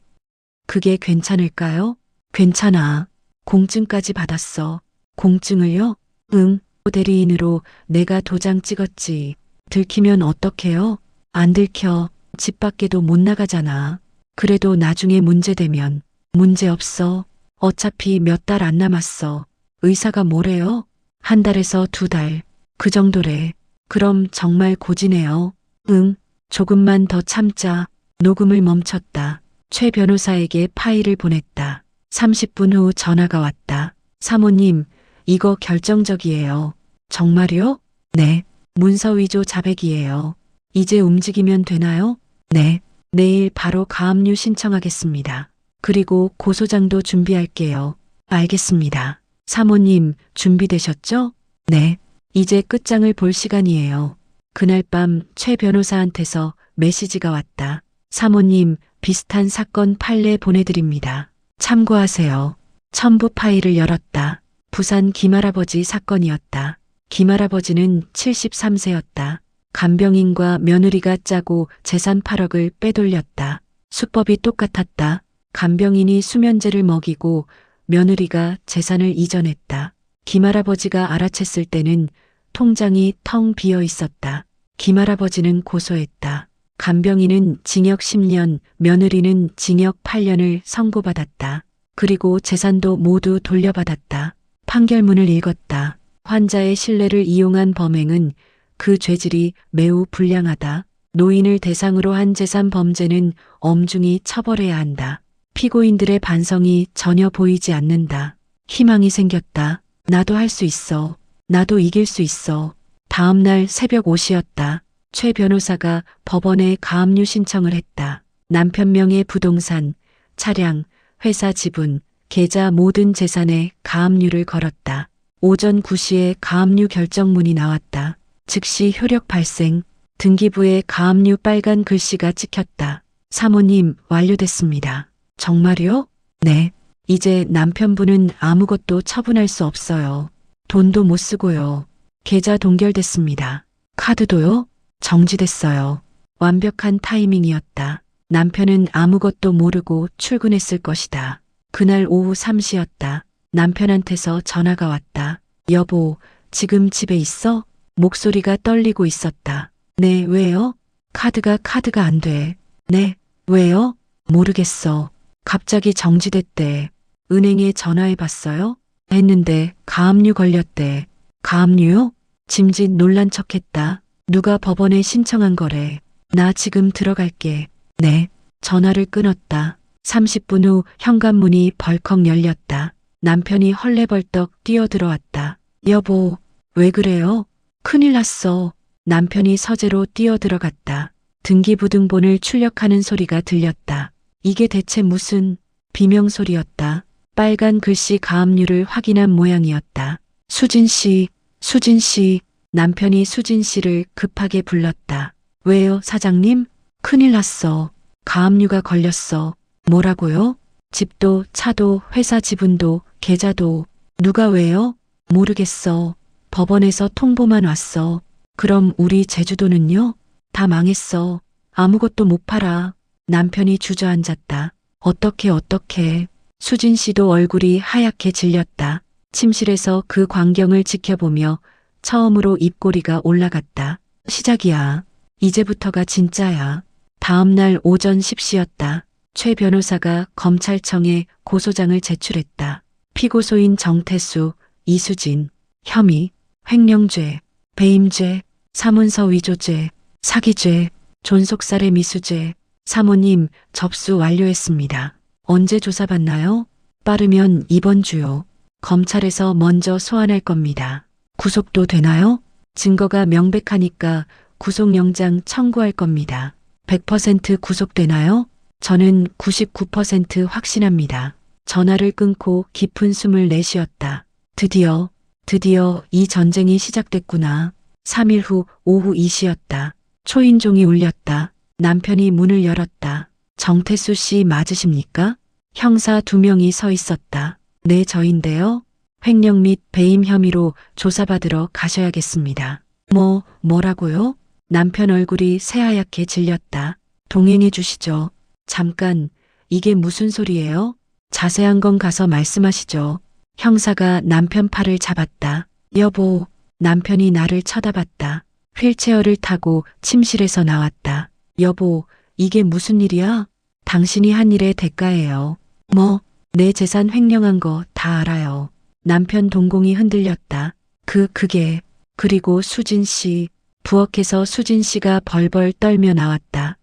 그게 괜찮을까요? 괜찮아. 공증까지 받았어. 공증을요? 응. 대리인으로 내가 도장 찍었지. 들키면 어떡해요? 안 들켜. 집 밖에도 못 나가잖아. 그래도 나중에 문제되면 문제 없어. 어차피 몇 달 안 남았어. 의사가 뭐래요? 한 달에서 2달. 그 정도래. 그럼 정말 고지네요. 응. 조금만 더 참자. 녹음을 멈췄다. 최 변호사에게 파일을 보냈다. 30분 후 전화가 왔다. 사모님, 이거 결정적이에요. 정말요? 네. 문서 위조 자백이에요. 이제 움직이면 되나요? 네. 내일 바로 가압류 신청하겠습니다. 그리고 고소장도 준비할게요. 알겠습니다. 사모님, 준비되셨죠? 네. 이제 끝장을 볼 시간이에요. 그날 밤 최 변호사한테서 메시지가 왔다. 사모님, 비슷한 사건 판례 보내드립니다. 참고하세요. 첨부 파일을 열었다. 부산 김할아버지 사건이었다. 김할아버지는 73세였다. 간병인과 며느리가 짜고 재산 8억을 빼돌렸다. 수법이 똑같았다. 간병인이 수면제를 먹이고 며느리가 재산을 이전했다. 김할아버지가 알아챘을 때는 통장이 텅 비어 있었다. 김할아버지는 고소했다. 간병인은 징역 10년, 며느리는 징역 8년을 선고받았다. 그리고 재산도 모두 돌려받았다. 판결문을 읽었다. 환자의 신뢰를 이용한 범행은 그 죄질이 매우 불량하다. 노인을 대상으로 한 재산 범죄는 엄중히 처벌해야 한다. 피고인들의 반성이 전혀 보이지 않는다. 희망이 생겼다. 나도 할 수 있어. 나도 이길 수 있어. 다음 날 새벽 5시였다. 최 변호사가 법원에 가압류 신청을 했다. 남편 명의 부동산, 차량, 회사 지분, 계좌 모든 재산에 가압류를 걸었다. 오전 9시에 가압류 결정문이 나왔다. 즉시 효력 발생. 등기부에 가압류 빨간 글씨가 찍혔다. 사모님, 완료됐습니다. 정말요? 네. 이제 남편분은 아무것도 처분할 수 없어요. 돈도 못 쓰고요. 계좌 동결됐습니다. 카드도요? 정지됐어요. 완벽한 타이밍이었다. 남편은 아무것도 모르고 출근했을 것이다. 그날 오후 3시였다. 남편한테서 전화가 왔다. 여보, 지금 집에 있어? 목소리가 떨리고 있었다. 네, 왜요? 카드가 안 돼. 네, 왜요? 모르겠어. 갑자기 정지됐대. 은행에 전화해봤어요? 했는데 가압류 걸렸대. 가압류요? 짐짓 놀란 척했다. 누가 법원에 신청한 거래. 나 지금 들어갈게. 네. 전화를 끊었다. 30분 후 현관문이 벌컥 열렸다. 남편이 헐레벌떡 뛰어들어왔다. 여보, 왜 그래요? 큰일 났어. 남편이 서재로 뛰어들어갔다. 등기부등본을 출력하는 소리가 들렸다. 이게 대체 무슨 비명소리였다. 빨간 글씨 가압류를 확인한 모양이었다. 수진 씨, 수진 씨. 남편이 수진 씨를 급하게 불렀다. 왜요, 사장님? 큰일 났어. 가압류가 걸렸어. 뭐라고요? 집도, 차도, 회사 지분도, 계좌도. 누가 왜요? 모르겠어. 법원에서 통보만 왔어. 그럼 우리 제주도는요? 다 망했어. 아무것도 못 팔아. 남편이 주저앉았다. 어떡해. 수진 씨도 얼굴이 하얗게 질렸다. 침실에서 그 광경을 지켜보며 처음으로 입꼬리가 올라갔다. 시작이야. 이제부터가 진짜야. 다음 날 오전 10시였다. 최 변호사가 검찰청에 고소장을 제출했다. 피고소인 정태수, 이수진, 혐의, 횡령죄, 배임죄, 사문서 위조죄, 사기죄, 존속살해 미수죄. 사모님, 접수 완료했습니다. 언제 조사받나요? 빠르면 이번 주요. 검찰에서 먼저 소환할 겁니다. 구속도 되나요? 증거가 명백하니까 구속영장 청구할 겁니다. 100% 구속되나요? 저는 99% 확신합니다. 전화를 끊고 깊은 숨을 내쉬었다. 드디어 이 전쟁이 시작됐구나. 3일 후 오후 2시였다. 초인종이 울렸다. 남편이 문을 열었다. 정태수 씨 맞으십니까? 형사 2명이 서 있었다. 네, 저인데요. 횡령 및 배임 혐의로 조사받으러 가셔야겠습니다. 뭐라고요? 남편 얼굴이 새하얗게 질렸다. 동행해 주시죠. 잠깐, 이게 무슨 소리예요? 자세한 건 가서 말씀하시죠. 형사가 남편 팔을 잡았다. 여보, 남편이 나를 쳐다봤다. 휠체어를 타고 침실에서 나왔다. 여보, 이게 무슨 일이야? 당신이 한 일의 대가예요. 내 재산 횡령한 거 다 알아요. 남편 동공이 흔들렸다. 그리고 수진 씨. 부엌에서 수진 씨가 벌벌 떨며 나왔다.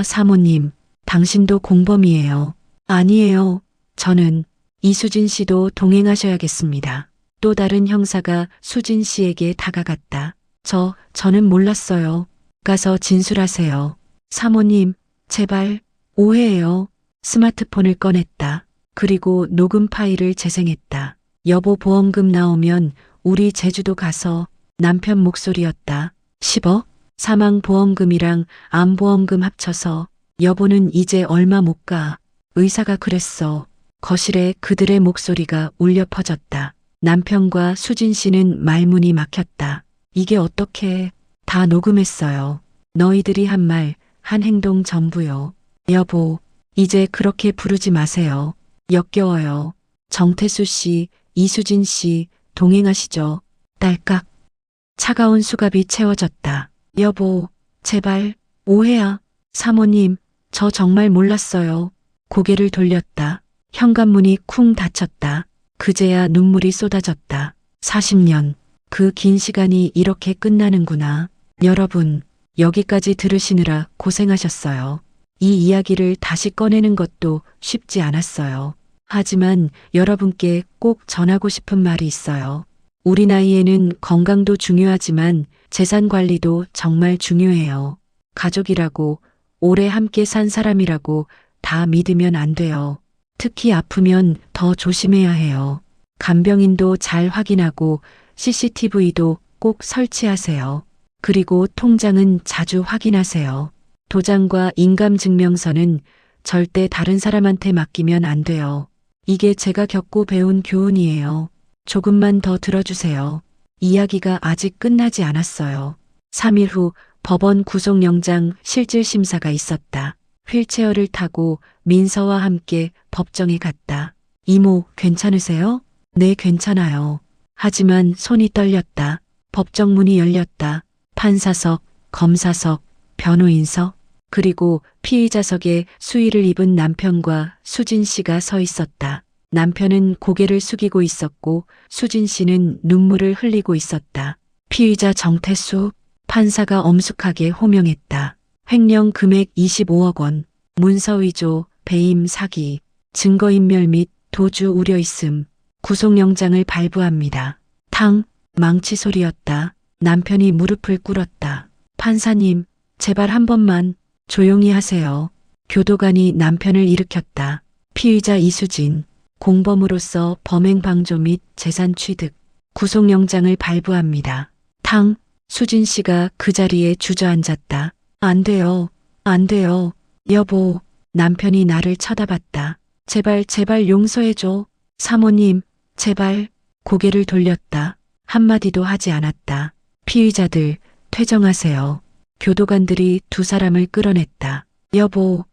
사모님, 당신도 공범이에요. 아니에요. 저는 이수진 씨도 동행하셔야겠습니다. 또 다른 형사가 수진 씨에게 다가갔다. 저는 몰랐어요. 가서 진술하세요. 사모님, 제발, 오해예요. 스마트폰을 꺼냈다. 그리고 녹음 파일을 재생했다. 여보 보험금 나오면 우리 제주도 가서. 남편 목소리였다. 10억? 사망보험금이랑 암보험금 합쳐서. 여보는 이제 얼마 못 가. 의사가 그랬어. 거실에 그들의 목소리가 울려 퍼졌다. 남편과 수진 씨는 말문이 막혔다. 이게 어떻게 다 녹음했어요. 너희들이 한 말, 한 행동 전부요. 여보, 이제 그렇게 부르지 마세요. 역겨워요. 정태수 씨, 이수진 씨, 동행하시죠. 딸깍. 차가운 수갑이 채워졌다. 여보, 제발, 오해야. 사모님, 저 정말 몰랐어요. 고개를 돌렸다. 현관문이 쿵 닫혔다. 그제야 눈물이 쏟아졌다. 40년. 그 긴 시간이 이렇게 끝나는구나. 여러분, 여기까지 들으시느라 고생하셨어요. 이 이야기를 다시 꺼내는 것도 쉽지 않았어요. 하지만 여러분께 꼭 전하고 싶은 말이 있어요. 우리 나이에는 건강도 중요하지만 재산 관리도 정말 중요해요. 가족이라고, 오래 함께 산 사람이라고 다 믿으면 안 돼요. 특히 아프면 더 조심해야 해요. 간병인도 잘 확인하고 CCTV도 꼭 설치하세요. 그리고 통장은 자주 확인하세요. 도장과 인감증명서는 절대 다른 사람한테 맡기면 안 돼요. 이게 제가 겪고 배운 교훈이에요. 조금만 더 들어주세요. 이야기가 아직 끝나지 않았어요. 3일 후 법원 구속영장 실질심사가 있었다. 휠체어를 타고 민서와 함께 법정에 갔다. 이모, 괜찮으세요? 네, 괜찮아요. 하지만 손이 떨렸다. 법정 문이 열렸다. 판사석, 검사석, 변호인석, 그리고 피의자석에 수의를 입은 남편과 수진 씨가 서 있었다. 남편은 고개를 숙이고 있었고 수진 씨는 눈물을 흘리고 있었다. 피의자 정태수, 판사가 엄숙하게 호명했다. 횡령 금액 25억 원, 문서 위조, 배임 사기, 증거인멸 및 도주 우려 있음, 구속영장을 발부합니다. 탕, 망치 소리였다. 남편이 무릎을 꿇었다. 판사님, 제발 한 번만 조용히 하세요. 교도관이 남편을 일으켰다. 피의자 이수진, 공범으로서 범행방조 및 재산 취득, 구속영장을 발부합니다. 탕, 수진 씨가 그 자리에 주저앉았다. 안 돼요. 안 돼요. 여보, 남편이 나를 쳐다봤다. 제발 용서해줘. 사모님, 제발. 고개를 돌렸다. 한마디도 하지 않았다. 피의자들, 퇴정하세요. 교도관들이 두 사람을 끌어냈다. 여보,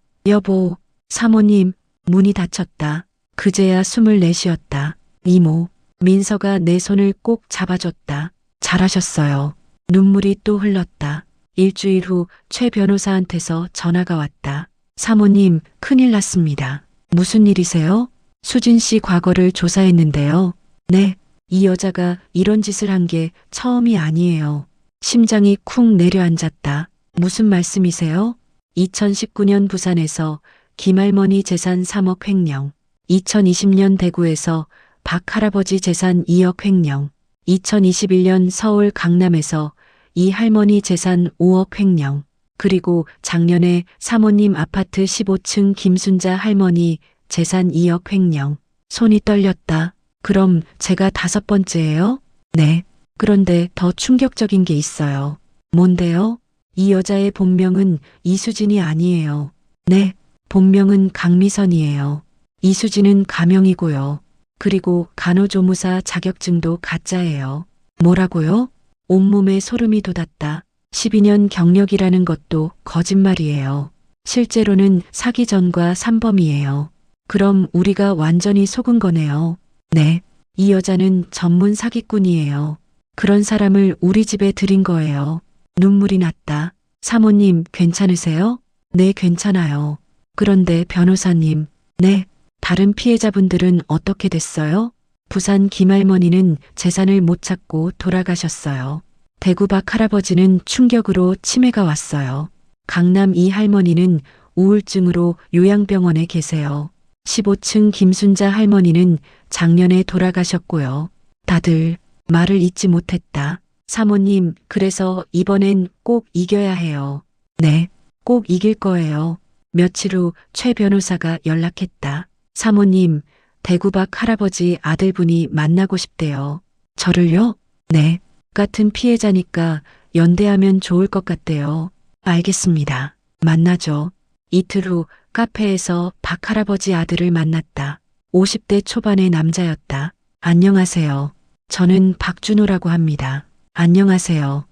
사모님, 문이 닫혔다. 그제야 숨을 내쉬었다. 이모, 민서가 내 손을 꼭 잡아줬다. 잘하셨어요. 눈물이 또 흘렀다. 일주일 후 최 변호사한테서 전화가 왔다. 사모님, 큰일 났습니다. 무슨 일이세요? 수진 씨 과거를 조사했는데요. 네, 이 여자가 이런 짓을 한 게 처음이 아니에요. 심장이 쿵 내려앉았다. 무슨 말씀이세요? 2019년 부산에서 김할머니 재산 3억 횡령, 2020년 대구에서 박 할아버지 재산 2억 횡령, 2021년 서울 강남에서 이 할머니 재산 5억 횡령, 그리고 작년에 사모님 아파트 15층 김순자 할머니 재산 2억 횡령. 손이 떨렸다. 그럼 제가 5번째예요? 네. 그런데 더 충격적인 게 있어요. 뭔데요? 이 여자의 본명은 이수진이 아니에요. 네. 본명은 강미선이에요. 이수진은 가명이고요. 그리고 간호조무사 자격증도 가짜예요. 뭐라고요? 온몸에 소름이 돋았다. 12년 경력이라는 것도 거짓말이에요. 실제로는 사기 전과 산범이에요. 그럼 우리가 완전히 속은 거네요. 네. 이 여자는 전문 사기꾼이에요. 그런 사람을 우리 집에 들인 거예요. 눈물이 났다. 사모님, 괜찮으세요? 네, 괜찮아요. 그런데 변호사님, 네. 다른 피해자분들은 어떻게 됐어요? 부산 김할머니는 재산을 못 찾고 돌아가셨어요. 대구 박 할아버지는 충격으로 치매가 왔어요. 강남 이 할머니는 우울증으로 요양병원에 계세요. 15층 김순자 할머니는 작년에 돌아가셨고요. 다들 말을 잇지 못했다. 사모님, 그래서 이번엔 꼭 이겨야 해요. 네, 꼭 이길 거예요. 며칠 후 최 변호사가 연락했다. 사모님, 대구 박 할아버지 아들분이 만나고 싶대요. 저를요? 네. 같은 피해자니까 연대하면 좋을 것 같대요. 알겠습니다. 만나죠. 이틀 후 카페에서 박 할아버지 아들을 만났다. 50대 초반의 남자였다. 안녕하세요. 저는 박준호라고 합니다. 안녕하세요.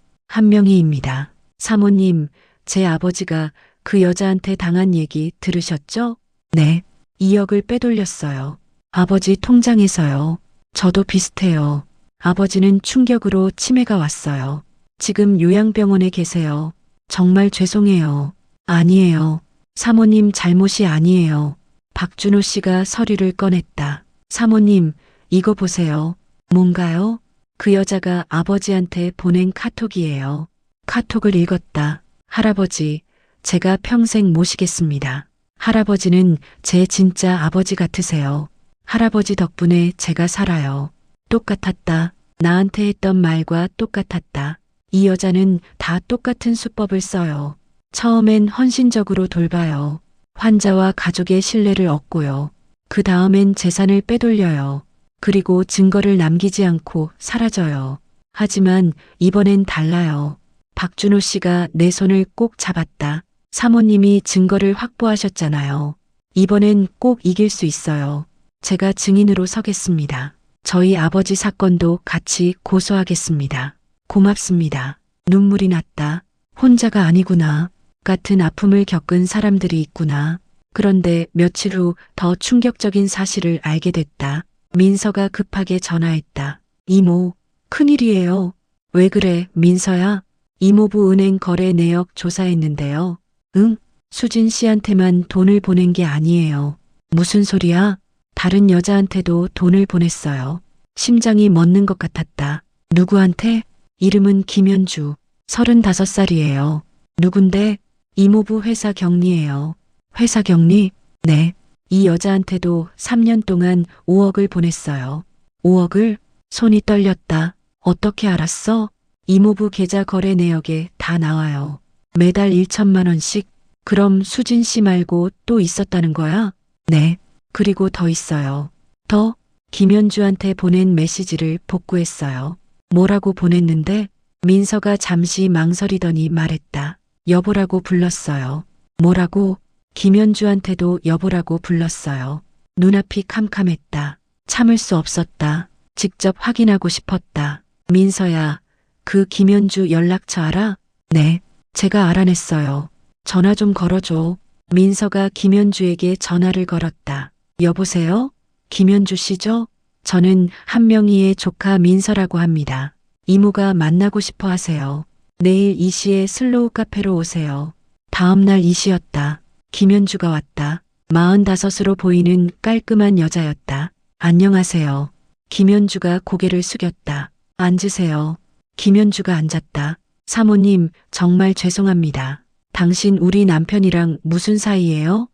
한명희입니다. 사모님, 제 아버지가 그 여자한테 당한 얘기 들으셨죠? 네. 2억을 빼돌렸어요. 아버지 통장에서요. 저도 비슷해요. 아버지는 충격으로 치매가 왔어요. 지금 요양병원에 계세요. 정말 죄송해요. 아니에요. 사모님 잘못이 아니에요. 박준호 씨가 서류를 꺼냈다. 사모님, 이거 보세요. 뭔가요? 그 여자가 아버지한테 보낸 카톡이에요. 카톡을 읽었다. 할아버지, 제가 평생 모시겠습니다. 할아버지는 제 진짜 아버지 같으세요. 할아버지 덕분에 제가 살아요. 똑같았다. 나한테 했던 말과 똑같았다. 이 여자는 다 똑같은 수법을 써요. 처음엔 헌신적으로 돌봐요. 환자와 가족의 신뢰를 얻고요. 그 다음엔 재산을 빼돌려요. 그리고 증거를 남기지 않고 사라져요. 하지만 이번엔 달라요. 박준호 씨가 내 손을 꼭 잡았다. 사모님이 증거를 확보하셨잖아요. 이번엔 꼭 이길 수 있어요. 제가 증인으로 서겠습니다. 저희 아버지 사건도 같이 고소하겠습니다. 고맙습니다. 눈물이 났다. 혼자가 아니구나. 같은 아픔을 겪은 사람들이 있구나. 그런데 며칠 후 더 충격적인 사실을 알게 됐다. 민서가 급하게 전화했다. 이모, 큰일이에요. 왜 그래, 민서야? 이모부 은행 거래 내역 조사했는데요. 응? 수진 씨한테만 돈을 보낸 게 아니에요. 무슨 소리야? 다른 여자한테도 돈을 보냈어요. 심장이 멎는 것 같았다. 누구한테? 이름은 김현주. 35살이에요. 누군데? 이모부 회사 경리예요. 회사 경리? 네. 이 여자한테도 3년 동안 5억을 보냈어요. 5억을? 손이 떨렸다. 어떻게 알았어? 이모부 계좌 거래 내역에 다 나와요. 매달 1천만 원씩? 그럼 수진 씨 말고 또 있었다는 거야? 네. 그리고 더 있어요. 더? 김현주한테 보낸 메시지를 복구했어요. 뭐라고 보냈는데? 민서가 잠시 망설이더니 말했다. 여보라고 불렀어요. 뭐라고? 김현주한테도 여보라고 불렀어요. 눈앞이 캄캄했다. 참을 수 없었다. 직접 확인하고 싶었다. 민서야, 그 김현주 연락처 알아? 네, 제가 알아냈어요. 전화 좀 걸어줘. 민서가 김현주에게 전화를 걸었다. 여보세요? 김현주 씨죠? 저는 한명희의 조카 민서라고 합니다. 이모가 만나고 싶어 하세요. 내일 2시에 슬로우 카페로 오세요. 다음 날 2시였다. 김현주가 왔다. 45으로 보이는 깔끔한 여자였다. 안녕하세요. 김현주가 고개를 숙였다. 앉으세요. 김현주가 앉았다. 사모님, 정말 죄송합니다. 당신 우리 남편이랑 무슨 사이예요?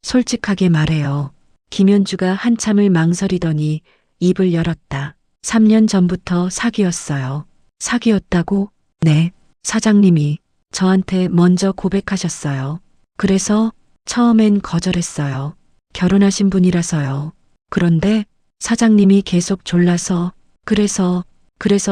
솔직하게 말해요. 김현주가 한참을 망설이더니 입을 열었다. 3년 전부터 사귀었어요. 사귀었다고? 네. 사장님이 저한테 먼저 고백하셨어요. 그래서 처음엔 거절했어요. 결혼하신 분이라서요. 그런데 사장님이 계속 졸라서 그래서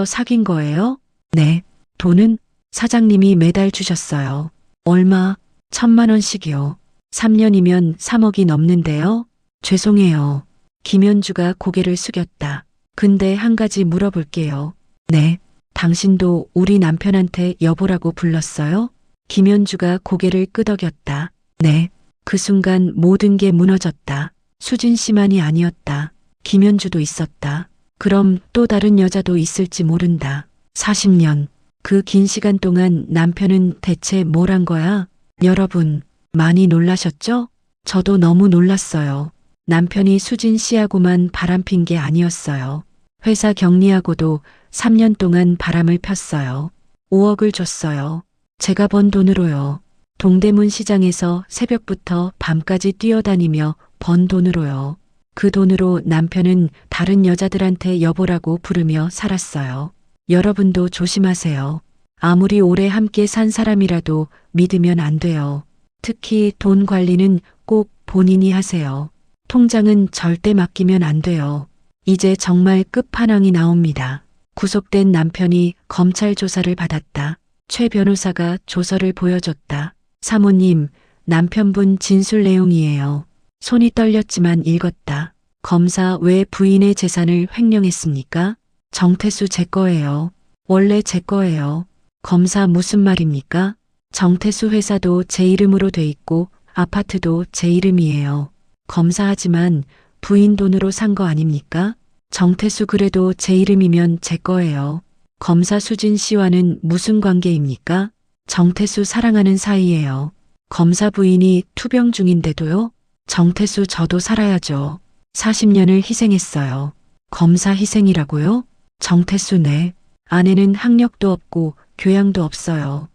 사귄 거예요? 네. 돈은 사장님이 매달 주셨어요. 얼마? 1,000만 원씩이요. 3년이면 3억이 넘는데요. 죄송해요. 김현주가 고개를 숙였다. 근데 한 가지 물어볼게요. 네. 당신도 우리 남편한테 여보라고 불렀어요? 김현주가 고개를 끄덕였다. 네. 그 순간 모든 게 무너졌다. 수진 씨만이 아니었다. 김현주도 있었다. 그럼 또 다른 여자도 있을지 모른다. 40년. 그 긴 시간 동안 남편은 대체 뭘 한 거야? 여러분, 많이 놀라셨죠? 저도 너무 놀랐어요. 남편이 수진 씨하고만 바람핀 게 아니었어요. 회사 격리하고도 3년 동안 바람을 폈어요. 5억을 줬어요. 제가 번 돈으로요. 동대문 시장에서 새벽부터 밤까지 뛰어다니며 번 돈으로요. 그 돈으로 남편은 다른 여자들한테 여보라고 부르며 살았어요. 여러분도 조심하세요. 아무리 오래 함께 산 사람이라도 믿으면 안 돼요. 특히 돈 관리는 꼭 본인이 하세요. 통장은 절대 맡기면 안 돼요. 이제 정말 끝판왕이 나옵니다. 구속된 남편이 검찰 조사를 받았다. 최 변호사가 조서를 보여줬다. 사모님, 남편분 진술 내용이에요. 손이 떨렸지만 읽었다. 검사 왜 부인의 재산을 횡령했습니까? 정태수 제 거예요. 원래 제 거예요. 검사 무슨 말입니까? 정태수 회사도 제 이름으로 돼 있고 아파트도 제 이름이에요. 검사하지만 부인 돈으로 산 거 아닙니까? 정태수 그래도 제 이름이면 제 거예요. 검사 수진 씨와는 무슨 관계입니까? 정태수 사랑하는 사이예요. 검사 부인이 투병 중인데도요? 정태수 저도 살아야죠. 40년을 희생했어요. 검사 희생이라고요? 정태수 네. 아내는 학력도 없고 교양도 없어요.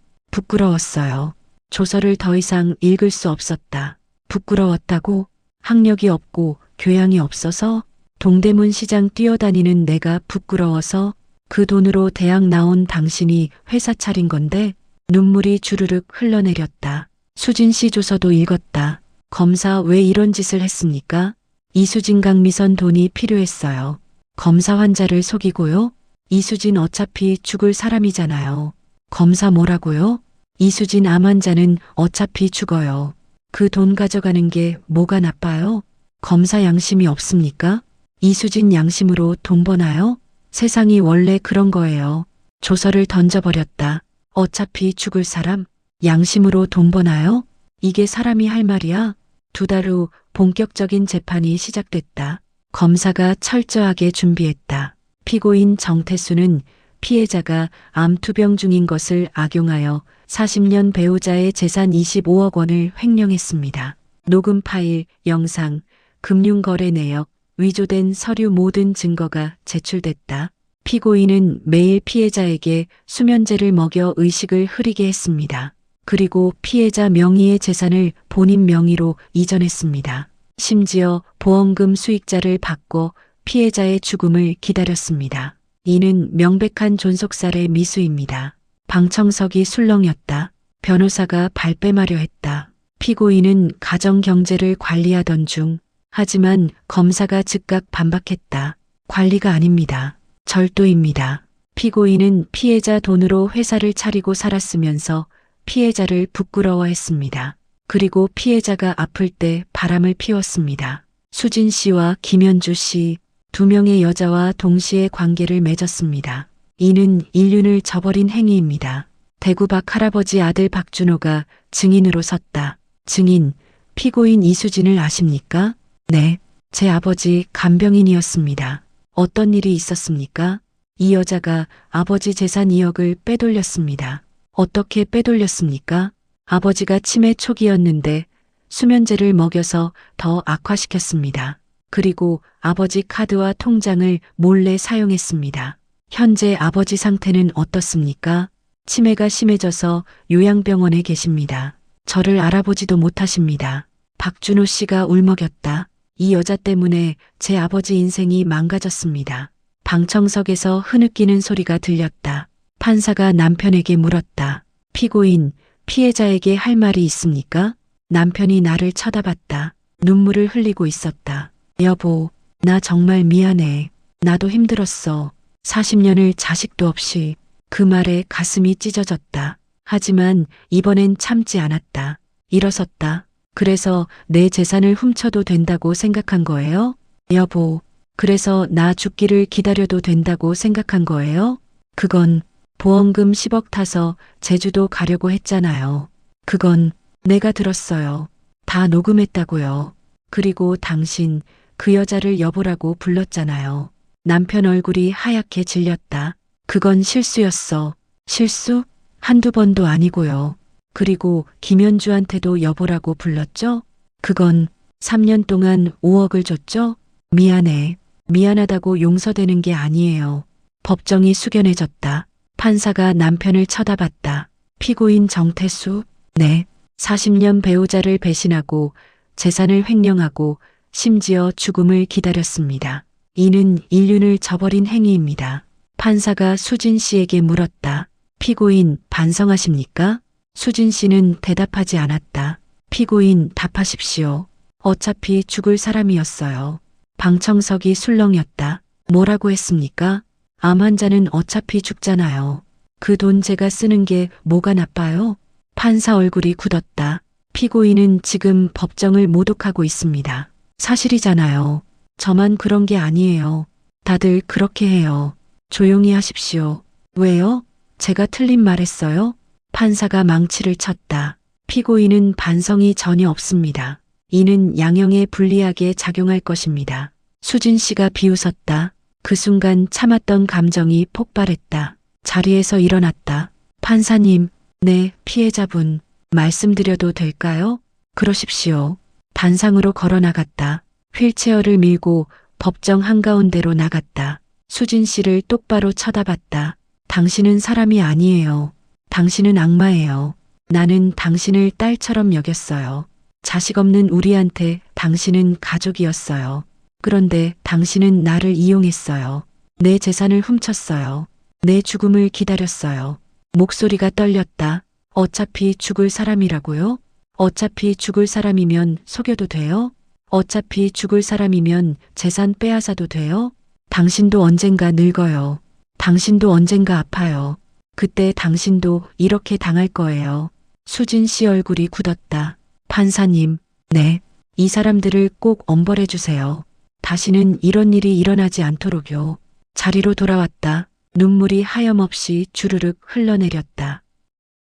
부끄러웠어요. 조서를 더 이상 읽을 수 없었다. 부끄러웠다고? 학력이 없고 교양이 없어서? 동대문 시장 뛰어다니는 내가 부끄러워서? 그 돈으로 대학 나온 당신이 회사 차린 건데? 눈물이 주르륵 흘러내렸다. 수진 씨 조서도 읽었다. 검사 왜 이런 짓을 했습니까? 이수진 강미선 돈이 필요했어요. 검사 환자를 속이고요? 이수진 어차피 죽을 사람이잖아요. 검사 뭐라고요? 이수진 암 환자는 어차피 죽어요. 그 돈 가져가는 게 뭐가 나빠요? 검사 양심이 없습니까? 이수진 양심으로 돈 버나요? 세상이 원래 그런 거예요. 조서를 던져버렸다. 어차피 죽을 사람? 양심으로 돈 버나요? 이게 사람이 할 말이야? 2달 후 본격적인 재판이 시작됐다. 검사가 철저하게 준비했다. 피고인 정태수는 피해자가 암투병 중인 것을 악용하여 40년 배우자의 재산 25억 원을 횡령했습니다. 녹음 파일, 영상, 금융거래 내역, 위조된 서류 모든 증거가 제출됐다. 피고인은 매일 피해자에게 수면제를 먹여 의식을 흐리게 했습니다. 그리고 피해자 명의의 재산을 본인 명의로 이전했습니다. 심지어 보험금 수익자를 바꿔 피해자의 죽음을 기다렸습니다. 이는 명백한 존속살해 미수입니다. 방청석이 술렁였다. 변호사가 발뺌하려 했다. 피고인은 가정 경제를 관리하던 중. 하지만 검사가 즉각 반박했다. 관리가 아닙니다. 절도입니다. 피고인은 피해자 돈으로 회사를 차리고 살았으면서 피해자를 부끄러워했습니다. 그리고 피해자가 아플 때 바람을 피웠습니다. 수진 씨와 김현주 씨, 2명의 여자와 동시에 관계를 맺었습니다. 이는 인륜을 저버린 행위입니다. 대구 박 할아버지 아들 박준호가 증인으로 섰다. 증인, 피고인 이수진을 아십니까? 네, 제 아버지 간병인이었습니다. 어떤 일이 있었습니까? 이 여자가 아버지 재산 2억을 빼돌렸습니다. 어떻게 빼돌렸습니까? 아버지가 치매 초기였는데 수면제를 먹여서 더 악화시켰습니다. 그리고 아버지 카드와 통장을 몰래 사용했습니다. 현재 아버지 상태는 어떻습니까? 치매가 심해져서 요양병원에 계십니다. 저를 알아보지도 못하십니다. 박준호 씨가 울먹였다. 이 여자 때문에 제 아버지 인생이 망가졌습니다. 방청석에서 흐느끼는 소리가 들렸다. 판사가 남편에게 물었다. 피고인, 피해자에게 할 말이 있습니까? 남편이 나를 쳐다봤다. 눈물을 흘리고 있었다. 여보, 나 정말 미안해. 나도 힘들었어. 40년을 자식도 없이. 그 말에 가슴이 찢어졌다. 하지만 이번엔 참지 않았다. 일어섰다. 그래서 내 재산을 훔쳐도 된다고 생각한 거예요? 여보, 그래서 나 죽기를 기다려도 된다고 생각한 거예요? 그건 보험금 10억 타서 제주도 가려고 했잖아요. 그건 내가 들었어요. 다 녹음했다고요. 그리고 당신 그 여자를 여보라고 불렀잖아요. 남편 얼굴이 하얗게 질렸다. 그건 실수였어. 실수? 한두 번도 아니고요. 그리고 김현주한테도 여보라고 불렀죠? 그건 3년 동안 5억을 줬죠? 미안해. 미안하다고 용서되는 게 아니에요. 법정이 숙연해졌다. 판사가 남편을 쳐다봤다. 피고인 정태수, 네. 40년 배우자를 배신하고 재산을 횡령하고 심지어 죽음을 기다렸습니다. 이는 인륜을 저버린 행위입니다. 판사가 수진 씨에게 물었다. 피고인 반성하십니까? 수진 씨는 대답하지 않았다. 피고인 답하십시오. 어차피 죽을 사람이었어요. 방청석이 술렁였다. 뭐라고 했습니까? 암 환자는 어차피 죽잖아요. 그 돈 제가 쓰는 게 뭐가 나빠요? 판사 얼굴이 굳었다. 피고인은 지금 법정을 모독하고 있습니다. 사실이잖아요. 저만 그런 게 아니에요. 다들 그렇게 해요. 조용히 하십시오. 왜요? 제가 틀린 말 했어요? 판사가 망치를 쳤다. 피고인은 반성이 전혀 없습니다. 이는 양형에 불리하게 작용할 것입니다. 수진 씨가 비웃었다. 그 순간 참았던 감정이 폭발했다. 자리에서 일어났다. 판사님, 네, 피해자분, 말씀드려도 될까요? 그러십시오. 단상으로 걸어 나갔다. 휠체어를 밀고 법정 한가운데로 나갔다. 수진 씨를 똑바로 쳐다봤다. 당신은 사람이 아니에요. 당신은 악마예요. 나는 당신을 딸처럼 여겼어요. 자식 없는 우리한테 당신은 가족이었어요. 그런데 당신은 나를 이용했어요. 내 재산을 훔쳤어요. 내 죽음을 기다렸어요. 목소리가 떨렸다. 어차피 죽을 사람이라고요? 어차피 죽을 사람이면 속여도 돼요? 어차피 죽을 사람이면 재산 빼앗아도 돼요? 당신도 언젠가 늙어요. 당신도 언젠가 아파요. 그때 당신도 이렇게 당할 거예요. 수진 씨 얼굴이 굳었다. 판사님, 네. 이 사람들을 꼭 엄벌해 주세요. 다시는 이런 일이 일어나지 않도록요. 자리로 돌아왔다. 눈물이 하염없이 주르륵 흘러내렸다.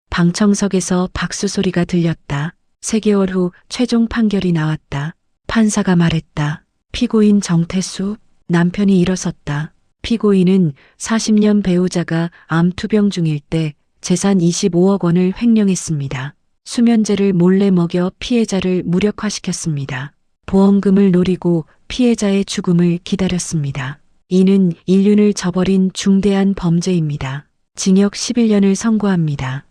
방청석에서 박수 소리가 들렸다. 3개월 후 최종 판결이 나왔다. 판사가 말했다. 피고인 정태수, 남편이 일어섰다. 피고인은 40년 배우자가 암 투병 중일 때 재산 25억 원을 횡령했습니다. 수면제를 몰래 먹여 피해자를 무력화시켰습니다. 보험금을 노리고 피해자의 죽음을 기다렸습니다. 이는 인륜을 저버린 중대한 범죄입니다. 징역 11년을 선고합니다.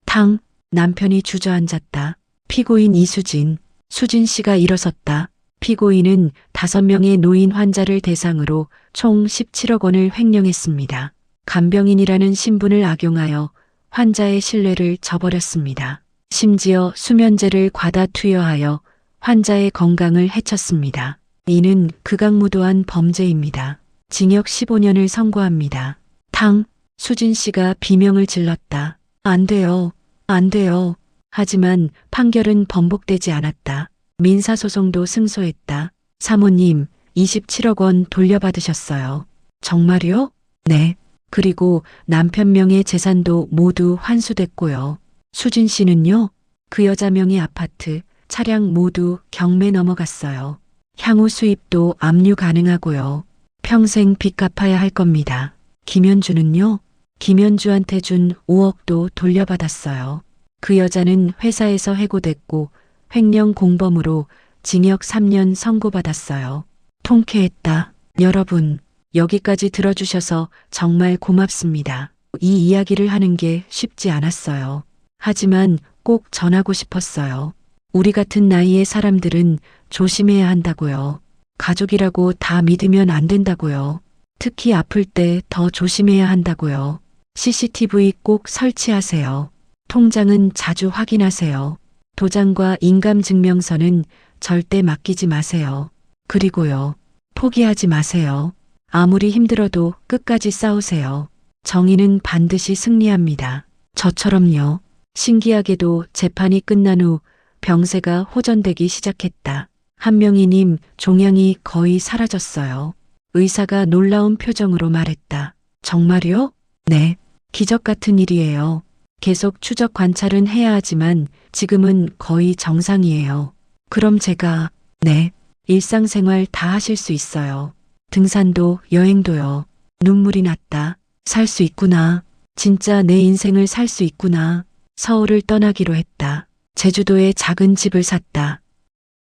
탕, 남편이 주저앉았다. 피고인 이수진, 수진 씨가 일어섰다. 피고인은 5명의 노인 환자를 대상으로 총 17억 원을 횡령했습니다. 간병인이라는 신분을 악용하여 환자의 신뢰를 저버렸습니다. 심지어 수면제를 과다 투여하여 환자의 건강을 해쳤습니다. 이는 극악무도한 범죄입니다. 징역 15년을 선고합니다. 탕, 수진 씨가 비명을 질렀다. 안 돼요. 안 돼요. 하지만 판결은 번복되지 않았다. 민사소송도 승소했다. 사모님, 27억 원 돌려받으셨어요. 정말요? 네. 그리고 남편 명의 재산도 모두 환수됐고요. 수진 씨는요? 그 여자 명의 아파트, 차량 모두 경매 넘어갔어요. 향후 수입도 압류 가능하고요. 평생 빚 갚아야 할 겁니다. 김현주는요? 김현주한테 준 5억도 돌려받았어요. 그 여자는 회사에서 해고됐고 횡령 공범으로 징역 3년 선고받았어요. 통쾌했다. 여러분, 여기까지 들어주셔서 정말 고맙습니다. 이 이야기를 하는 게 쉽지 않았어요. 하지만 꼭 전하고 싶었어요. 우리 같은 나이의 사람들은 조심해야 한다고요. 가족이라고 다 믿으면 안 된다고요. 특히 아플 때 더 조심해야 한다고요. CCTV 꼭 설치하세요. 통장은 자주 확인하세요. 도장과 인감증명서는 절대 맡기지 마세요. 그리고요, 포기하지 마세요. 아무리 힘들어도 끝까지 싸우세요. 정의는 반드시 승리합니다. 저처럼요. 신기하게도 재판이 끝난 후 병세가 호전되기 시작했다. 한명희님 종양이 거의 사라졌어요. 의사가 놀라운 표정으로 말했다. 정말요? 네. 기적 같은 일이에요. 계속 추적 관찰은 해야 하지만 지금은 거의 정상이에요. 그럼 제가, 네. 일상생활 다 하실 수 있어요. 등산도 여행도요. 눈물이 났다. 살 수 있구나. 진짜 내 인생을 살 수 있구나. 서울을 떠나기로 했다. 제주도에 작은 집을 샀다.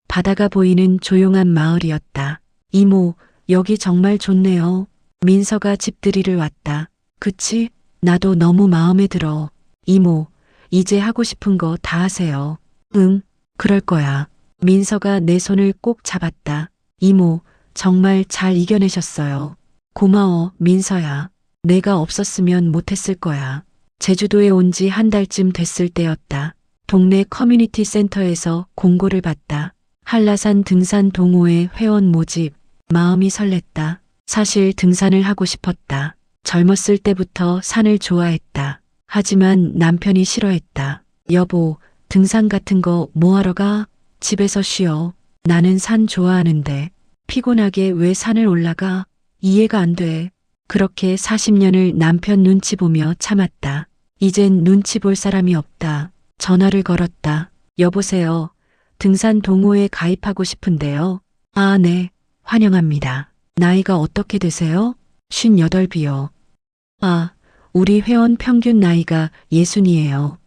바다가 보이는 조용한 마을이었다. 이모, 여기 정말 좋네요. 민서가 집들이를 왔다. 그치? 나도 너무 마음에 들어. 이모, 이제 하고 싶은 거 다 하세요. 응, 그럴 거야. 민서가 내 손을 꼭 잡았다. 이모, 정말 잘 이겨내셨어요. 고마워, 민서야. 내가 없었으면 못했을 거야. 제주도에 온 지 한 달쯤 됐을 때였다. 동네 커뮤니티 센터에서 공고를 봤다. 한라산 등산 동호회 회원 모집. 마음이 설렜다. 사실 등산을 하고 싶었다. 젊었을 때부터 산을 좋아했다. 하지만 남편이 싫어했다. 여보, 등산 같은 거 뭐하러 가? 집에서 쉬어. 나는 산 좋아하는데. 피곤하게 왜 산을 올라가? 이해가 안 돼. 그렇게 40년을 남편 눈치 보며 참았다. 이젠 눈치 볼 사람이 없다. 전화를 걸었다. 여보세요. 등산 동호회 가입하고 싶은데요. 아, 네. 환영합니다. 나이가 어떻게 되세요? 58이요. 아, 우리 회원 평균 나이가 60이에요.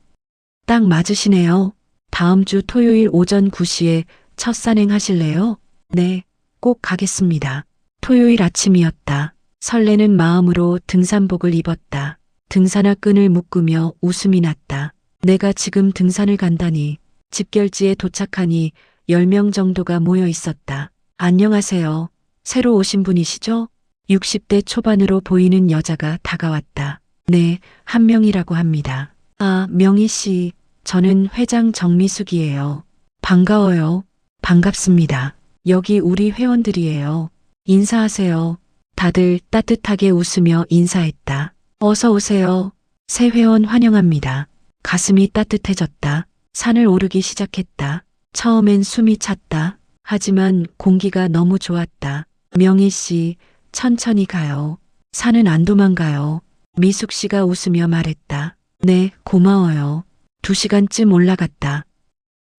딱 맞으시네요. 다음 주 토요일 오전 9시에 첫 산행 하실래요? 네, 꼭 가겠습니다. 토요일 아침이었다. 설레는 마음으로 등산복을 입었다. 등산화 끈을 묶으며 웃음이 났다. 내가 지금 등산을 간다니. 집결지에 도착하니 10명 정도가 모여 있었다. 안녕하세요. 새로 오신 분이시죠? 60대 초반으로 보이는 여자가 다가왔다. 네, 한명이라고 합니다. 아, 명희 씨. 저는 회장 정미숙이에요. 반가워요. 반갑습니다. 여기 우리 회원들이에요. 인사하세요. 다들 따뜻하게 웃으며 인사했다. 어서 오세요. 새 회원 환영합니다. 가슴이 따뜻해졌다. 산을 오르기 시작했다. 처음엔 숨이 찼다. 하지만 공기가 너무 좋았다. 명희 씨, 천천히 가요. 산은 안 도망가요. 미숙 씨가 웃으며 말했다. 네, 고마워요. 2시간쯤 올라갔다.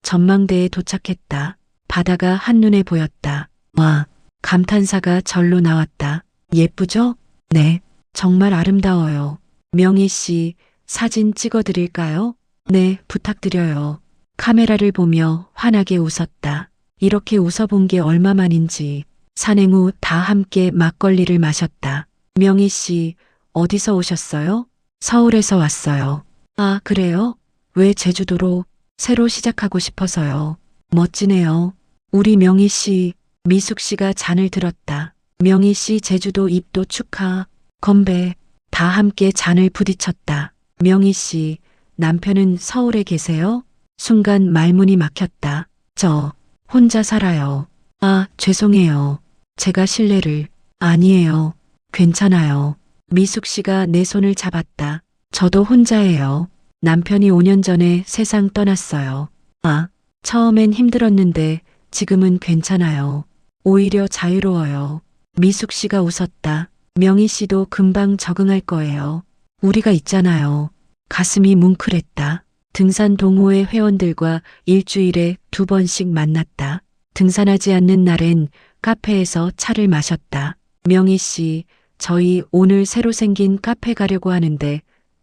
전망대에 도착했다. 바다가 한눈에 보였다. 와, 감탄사가 절로 나왔다. 예쁘죠? 네, 정말 아름다워요. 명희 씨, 사진 찍어드릴까요? 네, 부탁드려요. 카메라를 보며 환하게 웃었다. 이렇게 웃어본 게 얼마만인지. 산행 후 다 함께 막걸리를 마셨다. 명희 씨, 어디서 오셨어요? 서울에서 왔어요. 아, 그래요? 왜 제주도로? 새로 시작하고 싶어서요. 멋지네요. 우리 명희 씨, 미숙 씨가 잔을 들었다. 명희 씨 제주도 입도 축하. 건배. 다 함께 잔을 부딪혔다. 명희 씨, 남편은 서울에 계세요? 순간 말문이 막혔다. 저, 혼자 살아요. 아, 죄송해요. 제가 실례를. 아니에요. 괜찮아요. 미숙 씨가 내 손을 잡았다. 저도 혼자예요. 남편이 5년 전에 세상 떠났어요. 아, 처음엔 힘들었는데 지금은 괜찮아요. 오히려 자유로워요. 미숙 씨가 웃었다. 명희 씨도 금방 적응할 거예요. 우리가 있잖아요. 가슴이 뭉클했다. 등산 동호회 회원들과 일주일에 2번씩 만났다. 등산하지 않는 날엔 카페에서 차를 마셨다. 명희 씨, 저희 오늘 새로 생긴 카페 가려고 하는데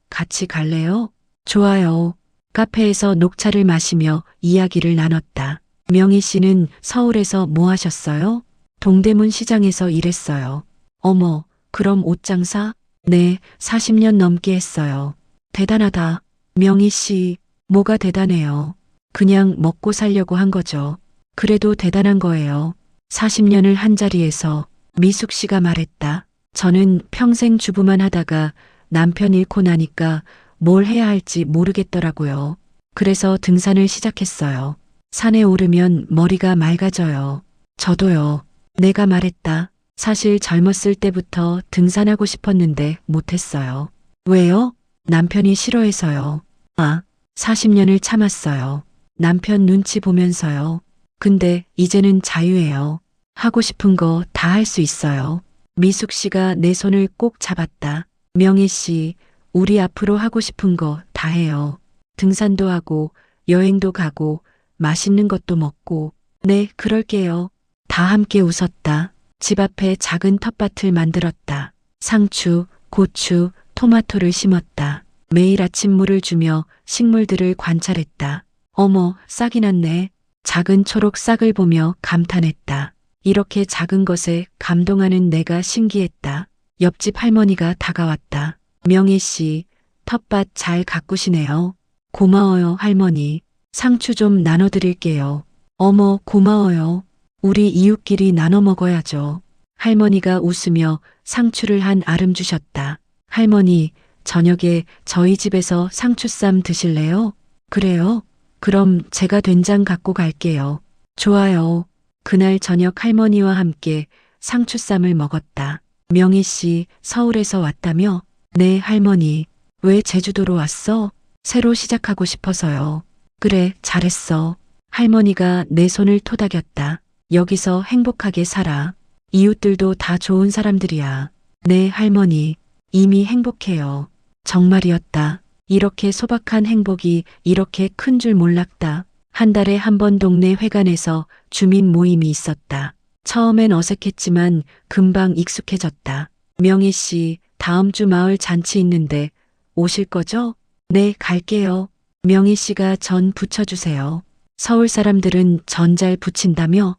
같이 갈래요? 좋아요. 카페에서 녹차를 마시며 이야기를 나눴다. 명희 씨는 서울에서 뭐 하셨어요? 동대문 시장에서 일했어요. 어머, 그럼 옷장사? 네, 40년 넘게 했어요. 대단하다. 명희 씨, 뭐가 대단해요? 그냥 먹고 살려고 한 거죠. 그래도 대단한 거예요. 40년을 한 자리에서. 미숙 씨가 말했다. 저는 평생 주부만 하다가 남편 잃고 나니까 뭘 해야 할지 모르겠더라고요. 그래서 등산을 시작했어요. 산에 오르면 머리가 맑아져요. 저도요. 내가 말했다. 사실 젊었을 때부터 등산하고 싶었는데 못했어요. 왜요? 남편이 싫어해서요. 아, 40년을 참았어요. 남편 눈치 보면서요. 근데 이제는 자유예요. 하고 싶은 거 다 할 수 있어요. 미숙 씨가 내 손을 꼭 잡았다. 명희 씨, 우리 앞으로 하고 싶은 거 다 해요. 등산도 하고, 여행도 가고, 맛있는 것도 먹고. 네, 그럴게요. 다 함께 웃었다. 집 앞에 작은 텃밭을 만들었다. 상추, 고추, 토마토를 심었다. 매일 아침 물을 주며 식물들을 관찰했다. 어머, 싹이 났네. 작은 초록 싹을 보며 감탄했다. 이렇게 작은 것에 감동하는 내가 신기했다. 옆집 할머니가 다가왔다. 명희 씨, 텃밭 잘 가꾸시네요. 고마워요, 할머니. 상추 좀 나눠드릴게요. 어머, 고마워요. 우리 이웃끼리 나눠 먹어야죠. 할머니가 웃으며 상추를 한 알음 주셨다. 할머니, 저녁에 저희 집에서 상추쌈 드실래요? 그래요? 그럼 제가 된장 갖고 갈게요. 좋아요. 그날 저녁 할머니와 함께 상추쌈을 먹었다. 명희 씨, 서울에서 왔다며? 네, 할머니. 왜 제주도로 왔어? 새로 시작하고 싶어서요. 그래, 잘했어. 할머니가 내 손을 토닥였다. 여기서 행복하게 살아. 이웃들도 다 좋은 사람들이야. 네, 할머니. 이미 행복해요. 정말이었다. 이렇게 소박한 행복이 이렇게 큰 줄 몰랐다. 한 달에 한 번 동네 회관에서 주민 모임이 있었다. 처음엔 어색했지만 금방 익숙해졌다. 명희 씨, 다음 주 마을 잔치 있는데 오실 거죠? 네, 갈게요. 명희 씨가 전 부쳐주세요. 서울 사람들은 전 잘 부친다며?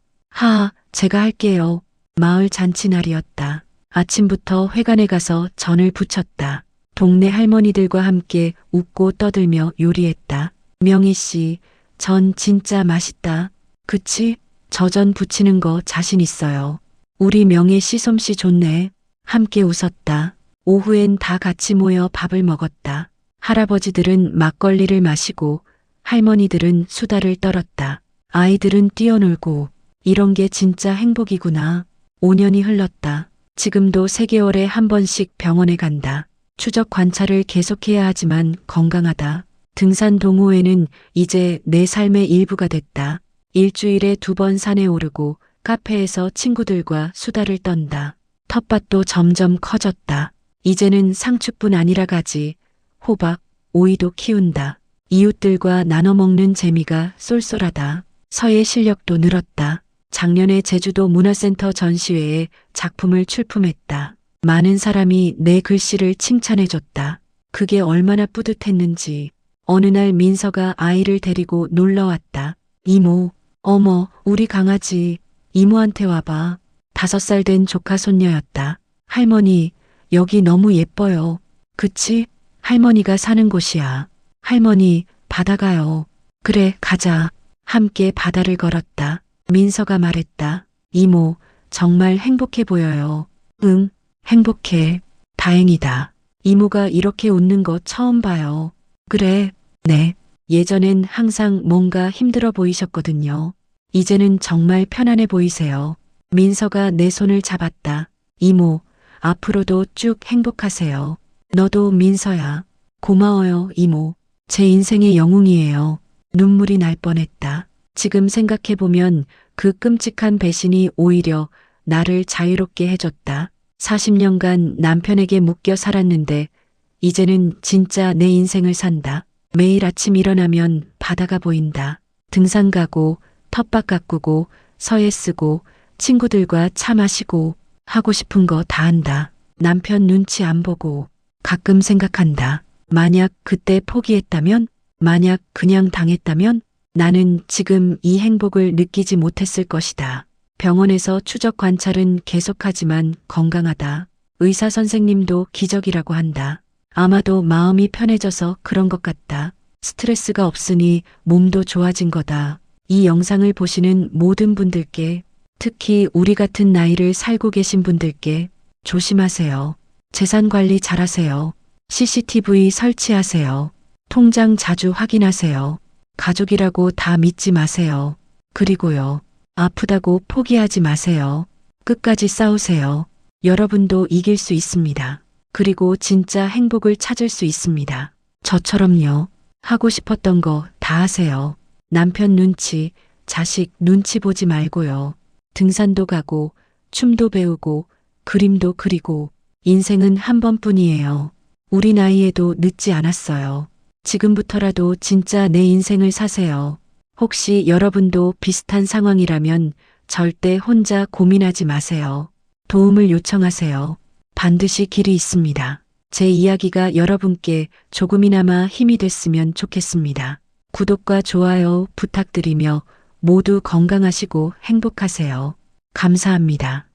제가 할게요. 마을 잔치 날이었다. 아침부터 회관에 가서 전을 부쳤다. 동네 할머니들과 함께 웃고 떠들며 요리했다. 명희 씨, 전 진짜 맛있다. 그치? 저 전 부치는 거 자신 있어요. 우리 명희 씨 솜씨 좋네. 함께 웃었다. 오후엔 다 같이 모여 밥을 먹었다. 할아버지들은 막걸리를 마시고 할머니들은 수다를 떨었다. 아이들은 뛰어놀고 이런 게 진짜 행복이구나. 5년이 흘렀다. 지금도 3개월에 한 번씩 병원에 간다. 추적 관찰을 계속해야 하지만 건강하다. 등산 동호회는 이제 내 삶의 일부가 됐다. 일주일에 2번 산에 오르고 카페에서 친구들과 수다를 떤다. 텃밭도 점점 커졌다. 이제는 상추뿐 아니라 가지, 호박, 오이도 키운다. 이웃들과 나눠 먹는 재미가 쏠쏠하다. 서예 실력도 늘었다. 작년에 제주도 문화센터 전시회에 작품을 출품했다. 많은 사람이 내 글씨를 칭찬해줬다. 그게 얼마나 뿌듯했는지. 어느 날 민서가 아이를 데리고 놀러 왔다. 이모, 어머, 우리 강아지. 이모한테 와봐. 5살 된 조카 손녀였다. 할머니, 여기 너무 예뻐요. 그치? 할머니가 사는 곳이야. 할머니, 바다 가요. 그래, 가자. 함께 바다를 걸었다. 민서가 말했다. 이모, 정말 행복해 보여요. 응, 행복해. 다행이다. 이모가 이렇게 웃는 거 처음 봐요. 그래, 네. 예전엔 항상 뭔가 힘들어 보이셨거든요. 이제는 정말 편안해 보이세요. 민서가 내 손을 잡았다. 이모, 앞으로도 쭉 행복하세요. 너도 민서야. 고마워요, 이모. 제 인생의 영웅이에요. 눈물이 날 뻔했다. 지금 생각해보면 그 끔찍한 배신이 오히려 나를 자유롭게 해줬다. 40년간 남편에게 묶여 살았는데 이제는 진짜 내 인생을 산다. 매일 아침 일어나면 바다가 보인다. 등산 가고 텃밭 가꾸고 서예 쓰고 친구들과 차 마시고 하고 싶은 거 다 한다. 남편 눈치 안 보고 가끔 생각한다. 만약 그때 포기했다면? 만약 그냥 당했다면? 나는 지금 이 행복을 느끼지 못했을 것이다. 병원에서 추적 관찰은 계속하지만 건강하다. 의사 선생님도 기적이라고 한다. 아마도 마음이 편해져서 그런 것 같다. 스트레스가 없으니 몸도 좋아진 거다. 이 영상을 보시는 모든 분들께, 특히 우리 같은 나이를 살고 계신 분들께 조심하세요. 재산 관리 잘하세요. CCTV 설치하세요. 통장 자주 확인하세요. 가족이라고 다 믿지 마세요. 그리고요, 아프다고 포기하지 마세요. 끝까지 싸우세요. 여러분도 이길 수 있습니다. 그리고 진짜 행복을 찾을 수 있습니다. 저처럼요. 하고 싶었던 거 다 하세요. 남편 눈치, 자식 눈치 보지 말고요. 등산도 가고, 춤도 배우고, 그림도 그리고, 인생은 한 번뿐이에요. 우리 나이에도 늦지 않았어요. 지금부터라도 진짜 내 인생을 사세요. 혹시 여러분도 비슷한 상황이라면 절대 혼자 고민하지 마세요. 도움을 요청하세요. 반드시 길이 있습니다. 제 이야기가 여러분께 조금이나마 힘이 됐으면 좋겠습니다. 구독과 좋아요 부탁드리며 모두 건강하시고 행복하세요. 감사합니다.